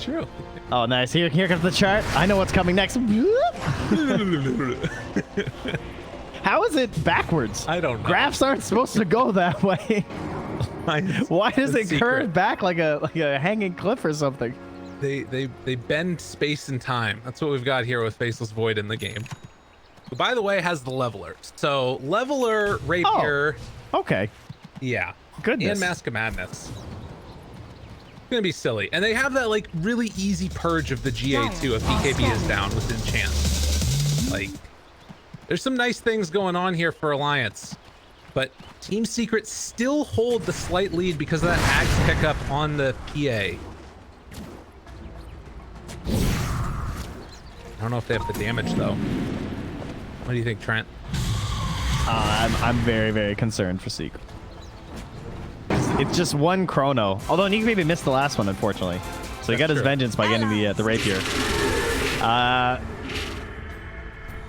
True. Oh, nice. Here comes the chart. I know what's coming next. How is it backwards? I don't know. Graphs aren't supposed to go that way. Why does it curve back like a hanging cliff or something? They bend space and time. That's what we've got here with Faceless Void in the game. Who, by the way, has the leveler. So leveler, Rapier. Oh, okay. Yeah. Goodness. And Mask of Madness. It's gonna be silly. And they have that like really easy purge of the GA too if BKB is down with Enchant. Like, there's some nice things going on here for Alliance. But Team Secret still hold the slight lead because of that Axe pickup on the PA. I don't know if they have the damage though. What do you think, Trent? I'm very, very concerned for Secret. It's just one chrono. Although Nick maybe missed the last one, unfortunately. So he got his vengeance by getting the Rapier.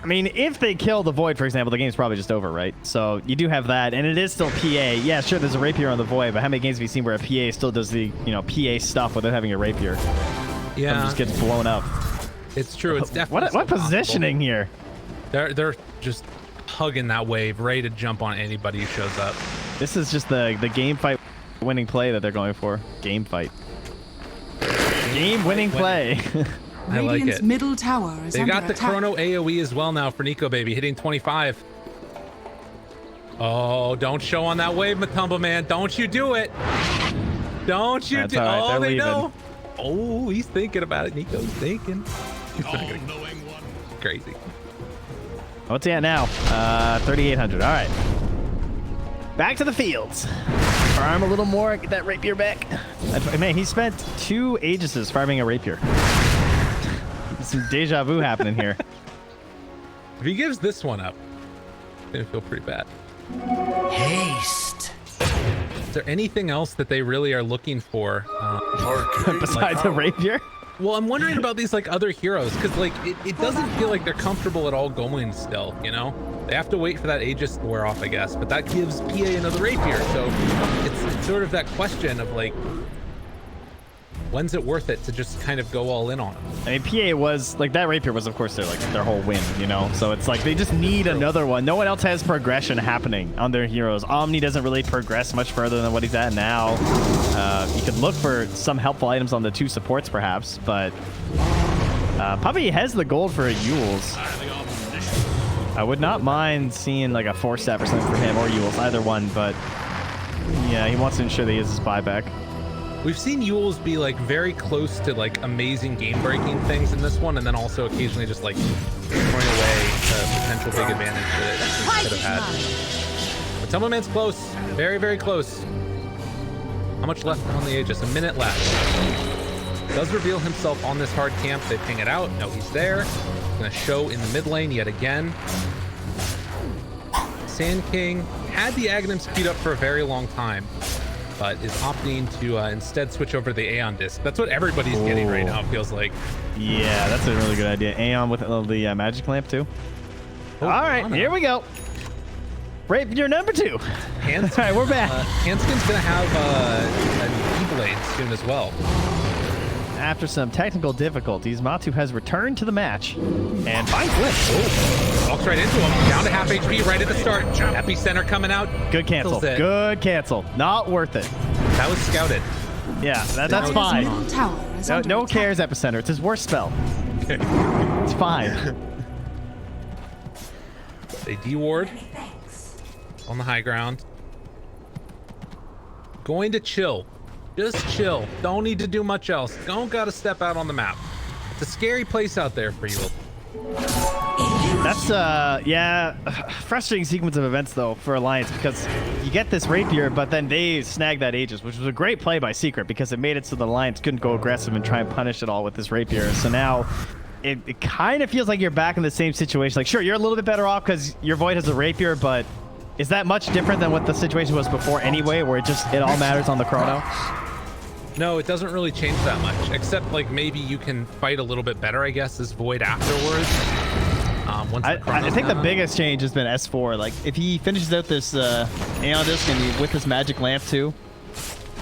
I mean, if they kill the Void, for example, the game's probably just over, right? So you do have that, and it is still PA. Yeah, sure, there's a Rapier on the Void, but how many games have you seen where a PA still does the, PA stuff without having a Rapier? Yeah. It just gets blown up. It's true. It's definitely What positioning here? They're just hugging that wave, ready to jump on anybody who shows up. This is just the game fight winning play that they're going for. Game fight. Game winning play. I like Radiant's it. middle tower is They under got the attack. Chrono AoE as well now for Nico Baby, hitting 25. Oh, don't show on that wave, Matumbaman. Don't you do it. Don't you That's do it. all right, Oh, they're they leaving. know. Oh, he's thinking about it. Nico's thinking. Crazy. What's he at now? 3,800. All right. Back to the fields. Farm a little more. Get that rapier back. Man, he spent 2 Aegises farming a rapier. Some deja vu happening here. If he gives this one up, it's gonna feel pretty bad. Haste. Is there anything else that they really are looking for? Besides a rapier? Well, I'm wondering about these like other heroes, because like it doesn't feel like they're comfortable at all going still, you know? They have to wait for that Aegis to wear off, I guess, but that gives PA another rapier, so it's sort of that question of like, when's it worth it to just kind of go all in on them? I mean, PA was like that rapier was, of course, their whole win, you know. So it's like they just need another one. No one else has progression happening on their heroes. Omni doesn't really progress much further than what he's at now. You could look for some helpful items on the 2 supports, perhaps, but Puppy has the gold for a Yules. I would not mind seeing like a 4-step or something for him or Yules, either one, but yeah, he wants to ensure that he has his buyback. We've seen Yules be like very close to like amazing game-breaking things in this one, and then also occasionally just like throwing away a potential big advantage that he could have had. But Tumbleman's close, very, very close. How much left on the Aegis? A minute left. Does reveal himself on this hard camp. They ping it out. No, he's there. Gonna show in the mid lane yet again. Sand King had the Aghanims queued up for a very long time, but is opting to instead switch over to the Aeon Disc. That's what everybody's getting right now, it feels like. Yeah, that's a really good idea. Aeon with the magic lamp, too. Oh, all right, here we go. Rapier number 2. All right, we're back. Hanskin's going to have an E-Blade soon as well. After some technical difficulties, Matu has returned to the match and finds Flip. Oh, walks right into him. Down to half HP right at the start. Epicenter coming out. Good cancel. Good cancel. Not worth it. That was scouted. Yeah, that's fine. No cares, Epicenter. It's his worst spell. Okay. It's fine. They de-ward on the high ground. Going to chill. Just chill. Don't need to do much else. Don't gotta step out on the map. It's a scary place out there for you. That's yeah, frustrating sequence of events though for Alliance, because you get this rapier, but then they snag that Aegis, which was a great play by Secret because it made it so the Alliance couldn't go aggressive and try and punish it all with this rapier. So now it kind of feels like you're back in the same situation. Like, sure, you're a little bit better off because your Void has a rapier, but is that much different than what the situation was before anyway, where it all matters on the chrono? No, it doesn't really change that much, except like maybe you can fight a little bit better, I guess, as Void afterwards. I think the biggest change has been S4. Like, if he finishes out this Aeon Disc and with this magic lamp too,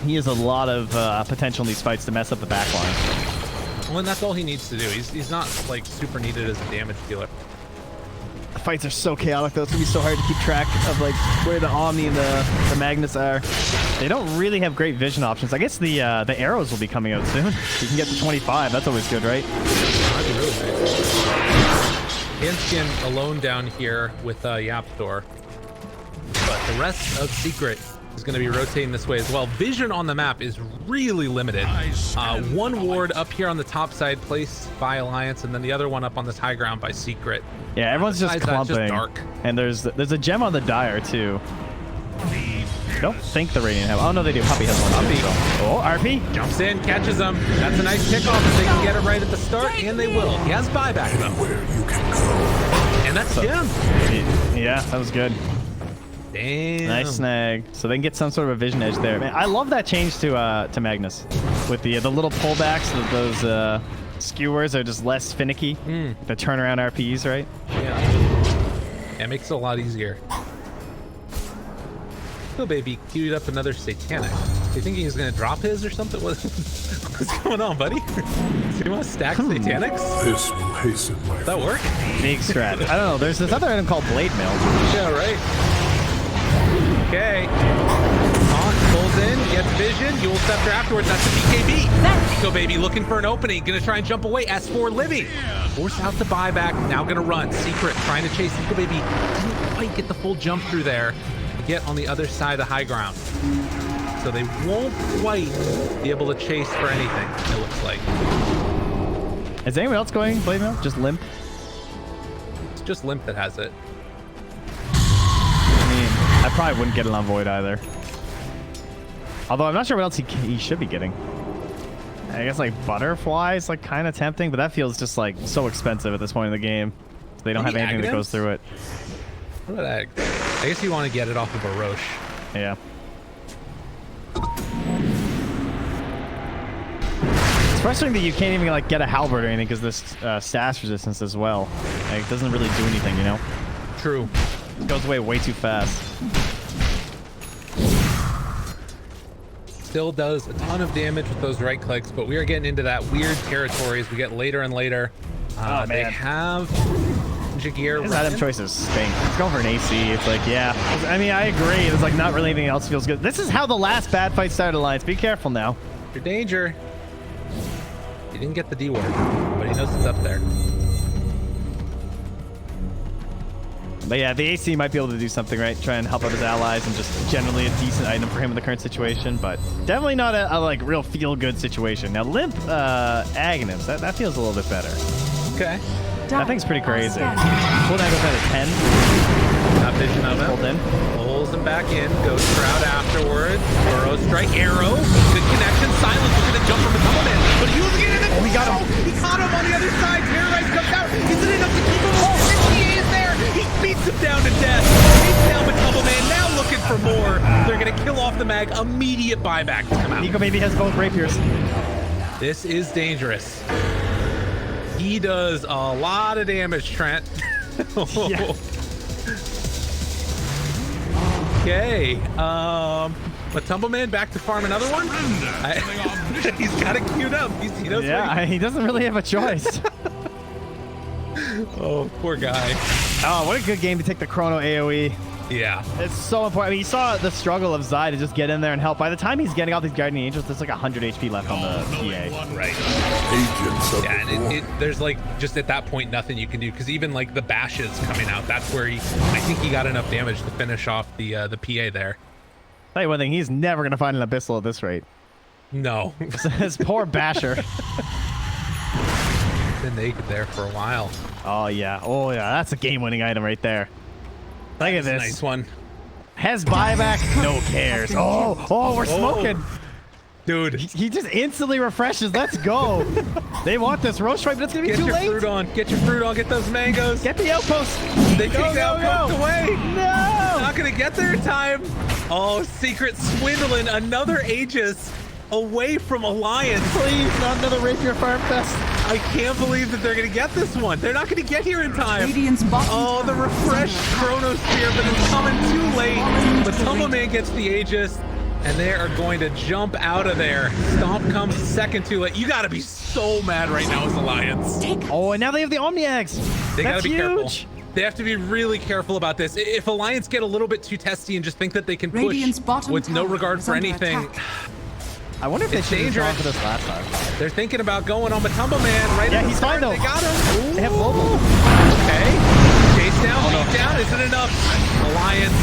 he has a lot of potential in these fights to mess up the backline. Well, and that's all he needs to do. He's not like super needed as a damage dealer. The fights are so chaotic though. It's gonna be so hard to keep track of like where the Omni and the Magnus are. They don't really have great vision options. I guess the arrows will be coming out soon. You can get to 25. That's always good, right? That'd be really nice. Hanskin alone down here with Yapstor, but the rest of Secret is going to be rotating this way as well. Vision on the map is really limited. One ward up here on the top side placed by Alliance, and then the other one up on this high ground by Secret. Yeah, everyone's just clumping. Just dark. And there's a gem on the Dire too. I don't think the Radiant have. Oh no, they do. Puppy has one. Puppy. So. Oh, RP Jumps in, catches him. That's a nice kickoff if they can get it right at the start, and they will. He has buyback though. And that's him. Yeah, that was good. Damn. Nice snag. So they can get some sort of a vision edge there. Man, I love that change to Magnus with the little pullbacks. Those skewers are just less finicky. The turnaround RPs, right? Yeah. Yeah, it makes it a lot easier. Oh, baby, queued up another satanic. You thinking he's gonna drop his or something? What's going on, buddy? Do you want to stack satanics? This will hasten my Does that work? Big strat. I don't know. There's this other item called Blade Mail. Yeah, right. Okay. Pulls in, gets vision. Dual scepter afterwards. That's the BKB. Nico baby looking for an opening. Gonna try and jump away. S4 living. Force out the buyback. Now gonna run. Secret trying to chase Nico baby. Didn't quite get the full jump through there to get on the other side of the high ground. So they won't quite be able to chase for anything, it looks like. Is anyone else going Blade Mail? Just Limp? It's just Limp that has it. I mean, I probably wouldn't get it on Void either. Although I'm not sure what else he should be getting. I guess like Butterfly is like kind of tempting, but that feels just like so expensive at this point in the game. So they don't have anything that goes through it. What about that? I guess you want to get it off of a Roche. Yeah. It's frustrating that you can't even like get a halberd or anything because this stash resistance as well. Like, it doesn't really do anything, you know? True. It goes away way too fast. Still does a ton of damage with those right clicks, but we are getting into that weird territory as we get later and later. They have Jagear. His item choices stink. It's going for an AC. It's like, yeah. I mean, I agree. It's like not really anything else feels good. This is how the last bad fight started, Alliance. Be careful now. Your danger. He didn't get the D word, but he knows it's up there. But yeah, the AC might be able to do something, right? Try and help out his allies and just generally a decent item for him in the current situation, but definitely not a like real feel-good situation. Now, Limp Aghanim's, that feels a little bit better. Okay. That thing's pretty crazy. Cooldown goes down to 10. Got vision of him. Hold in. Pulls him back in. Goes crowd afterwards. Burrow strike. Arrow. Good connection. Silence was going to jump from the Matumbaman, but he was getting it. Oh, he got him. He caught him on the other side. Terrorize comes out. Is it enough to keep him home? And he is there. He beats him down to death. Takes down Matumbaman. Now looking for more. They're going to kill off the mag. Immediate buyback to come out. Nico maybe has both rapiers. This is dangerous. He does a lot of damage, Trent. Yeah. Okay. Matumbaman back to farm another one. He's got it queued up. He knows he doesn't really have a choice. Oh, poor guy. Oh, what a good game to take the Chrono AoE. Yeah. It's so important. I mean, you saw the struggle of Zai to just get in there and help. By the time he's getting all these Guardian Angels, there's like 100 HP left on the PA. Right. Yeah, and there's like just at that point nothing you can do because even like the bashes coming out, that's where I think he got enough damage to finish off the PA there. Tell you one thing, he's never gonna find an Abyssal at this rate. No. His poor basher. Been naked there for a while. Oh yeah, that's a game-winning item right there. Look at this. Nice one. Has buyback, no cares. Oh, we're smoking. Dude. He just instantly refreshes. Let's go. They want this Roche right, but it's going to be too late. Get your fruit on. Get those mangoes. Get the outpost. They take the outpost away. No. Not going to get there in time. Oh, Secret swindling another Aegis away from Alliance. Please, not another Rapier Farm Fest. I can't believe that they're going to get this one. They're not going to get here in time. Oh, the refreshed Chronosphere, but it's coming too late. Matumbaman gets the Aegis, and they are going to jump out of there. Stomp comes second too late. You got to be so mad right now as Alliance. Oh, and now they have the Omni Eggs. They got to be careful. Huge. They have to be really careful about this. If Alliance get a little bit too testy and just think that they can push with no regard for anything... I wonder if they should have gone for this last time. They're thinking about going on Matumbaman right he's fine though. They got him. They have global. Okay. Chase down, beat down. Isn't enough. Alliance,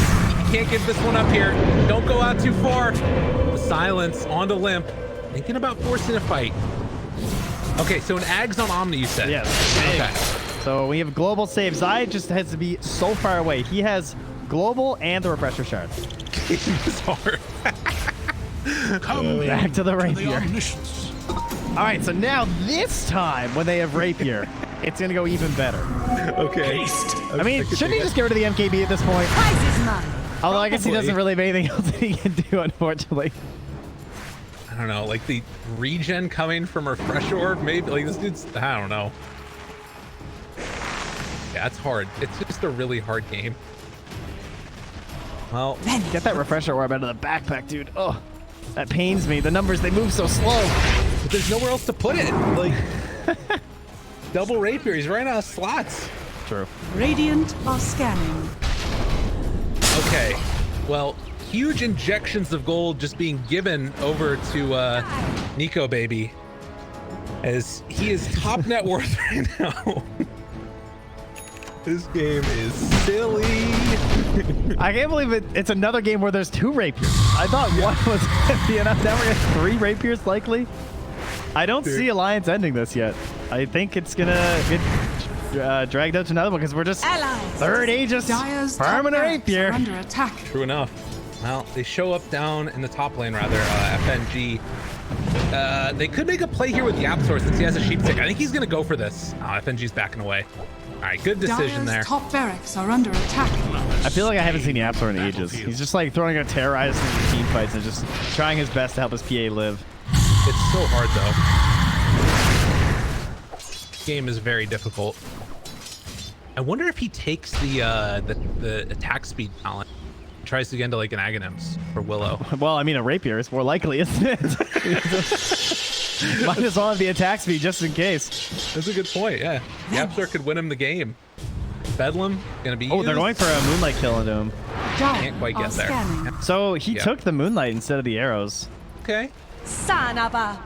you can't give this one up here. Don't go out too far. The silence onto Limp. Thinking about forcing a fight. Okay, so an Ags on Omni, you said? Yes. Okay. So we have global save. Zai just has to be so far away. He has global and the refresher shard. It's hard. Back to the Rapier. All right, so now this time when they have Rapier, it's going to go even better. Okay. I mean, shouldn't he just get rid of the MKB at this point? Prize is mine. Although I guess he doesn't really have anything else that he can do, unfortunately. I don't know, like the regen coming from Refresh Orb, maybe like this dude's, I don't know. Yeah, it's hard. It's just a really hard game. Well, get that refresher orb out of the backpack, dude. Oh, that pains me. The numbers, they move so slow. But there's nowhere else to put it. Like, double rapier. He's running out of slots. True. Radiant are scanning. Okay. Well, huge injections of gold just being given over to Nico Baby, as he is top net worth right now. This game is silly. I can't believe it's another game where there's 2 rapiers. I thought one was going to be enough. Now we're going to have 3 rapiers likely. I don't see Alliance ending this yet. I think it's going to get dragged out to another one because we're just third Aegis farming a rapier. Under attack. True enough. Well, they show up down in the top lane, rather, FNG. They could make a play here with YapzOr since he has a sheep stick. I think he's going to go for this. Oh, FNG's backing away. All right, good decision there. Top barracks are under attack. I feel like I haven't seen YapzOr in ages. He's just like throwing out terrorizing team fights and just trying his best to help his PA live. It's so hard, though. This game is very difficult. I wonder if he takes the attack speed talent. Tries to get into like an Aghanims for Willow. Well, I mean, a rapier is more likely, isn't it? Might as well have the attack speed just in case. That's a good point, yeah. YapzOr could win him the game. Bedlam, gonna be used. They're going for a Moonlight kill into him. Can't quite get there. So he took the Moonlight instead of the arrows. Okay. Sanaba.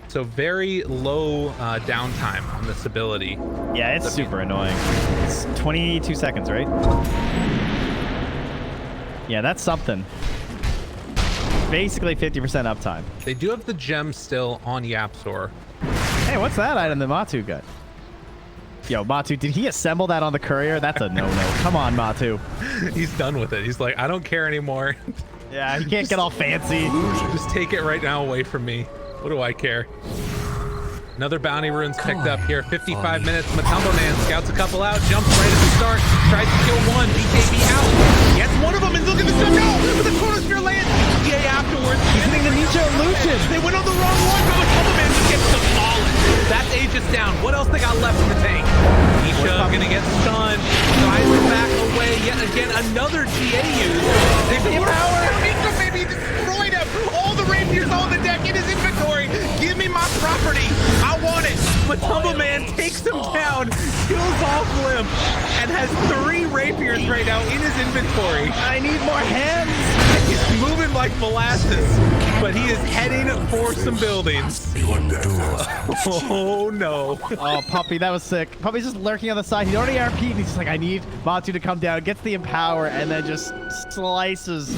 So very low downtime on this ability. Yeah, it's super annoying. It's 22 seconds, right? Yeah, that's something. Basically 50% uptime. They do have the gem still on YapzOr. Hey, what's that item that Matu got? Yo, Matu, did he assemble that on the courier? That's a no-no. Come on, Matu. He's done with it. He's like, I don't care anymore. Yeah, he can't get all fancy. Just take it right now away from me. What do I care? Another bounty rune's picked up here. 55 minutes. Matumbaman scouts a couple out, jumps right at the start, tries to kill one. BKB out. Gets one of them and look at the stuff. No! With the chronosphere lands. EA afterwards. Using the Nietzsche illusion. They went on the wrong one, but Matumbaman just gets demolished. That's Aegis down. What else they got left in the tank? Nietzsche gonna get stunned. Tries to back away. Yet again, another GA use. They power. Nietzsche maybe destroyed him. All the rapiers on the deck in his inventory. Give me my property. I want it. Matumbaman takes him down, kills off Limp, and has 3 rapiers right now in his inventory. I need more hands. He's moving like molasses, but he is heading for some buildings. Oh no. Oh, Puppy, that was sick. Puppy's just lurking on the side. He's already RP'd, and he's just like, I need Matu to come down, gets the empower, and then just slices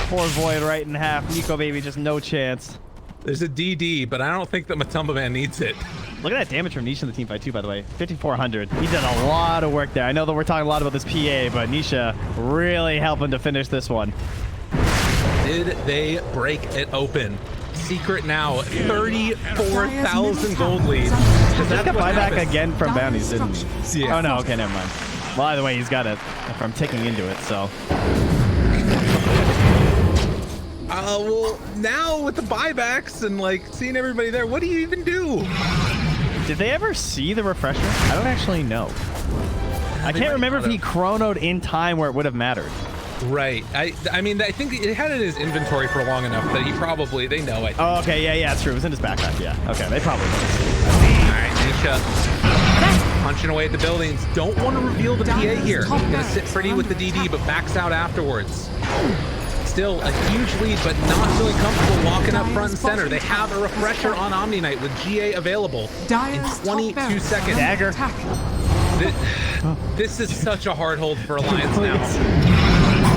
poor Void right in half. Nico Baby, just no chance. There's a DD, but I don't think that Matumbaman needs it. Look at that damage from Nisha in the team fight too, by the way. 5,400. He did a lot of work there. I know that we're talking a lot about this PA, but Nisha really helping to finish this one. Did they break it open? Secret now, 34,000 gold lead. That's a buyback again from bounties, didn't he? Yeah. Oh no, okay, never mind. Well, either way, he's got it from ticking into it, so. Well, now with the buybacks and like seeing everybody there, what do you even do? Did they ever see the refresher? I don't actually know. I can't remember if he chronoed in time where it would have mattered. Right. I mean, I think it had it in his inventory for long enough that he probably, they know it. Oh, okay, yeah, it's true. It was in his backpack, yeah. Okay, they probably know. All right, Nisha punching away at the buildings. Don't want to reveal the PA here. He's going to sit pretty with the DD, but backs out afterwards. Still a huge lead, but not feeling comfortable walking up front and center. They have a refresher on Omni Knight with GA available in 22 seconds. Dagger. This is such a hard hold for Alliance now.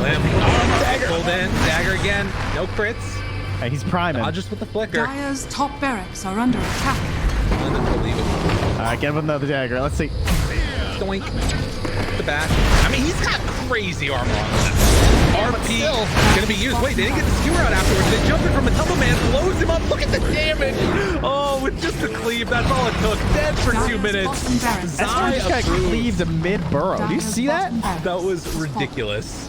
Limp. Dagger. Pulled in. Dagger again. No crits. Hey, he's priming. Just with the flicker. Dire's top barracks are under attack. All right, get him another dagger. Let's see. Doink. The back. I mean, he's got crazy armor on him. RP gonna be used. Wait, they didn't get the skewer out afterwards. They jumped in from Matumbaman, blows him up. Look at the damage. Oh, with just the cleave, that's all it took. Dead for 2 minutes. That's why he just got cleaved mid-burrow. Do you see that? That was ridiculous.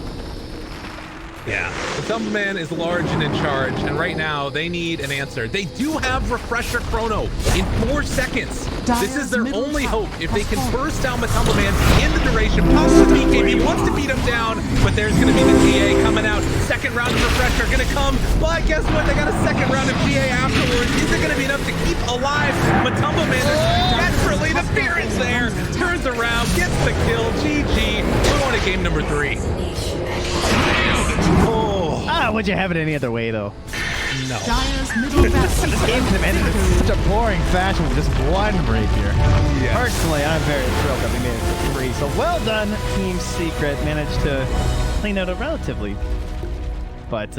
Yeah, Matumbaman is large and in charge, and right now they need an answer. They do have Refresher Chrono in 4 seconds. This is their only hope. If they can burst down Matumbaman in the duration, possibly BKB wants to beat him down, but there's going to be the GA coming out. Second round of Refresher going to come, but guess what? They got a second round of GA afterwards. Is it going to be enough to keep alive Matumbaman? Desperately, the fear is there. Turns around, gets the kill. GG. We're on to game number 3. Would you have it any other way, though? No. Dire's middle bastion. This game could have ended in such a boring fashion with just one Rapier. Yeah. Personally, I'm very thrilled that we made it to 3. So well done, Team Secret. Managed to clean out a relatively, but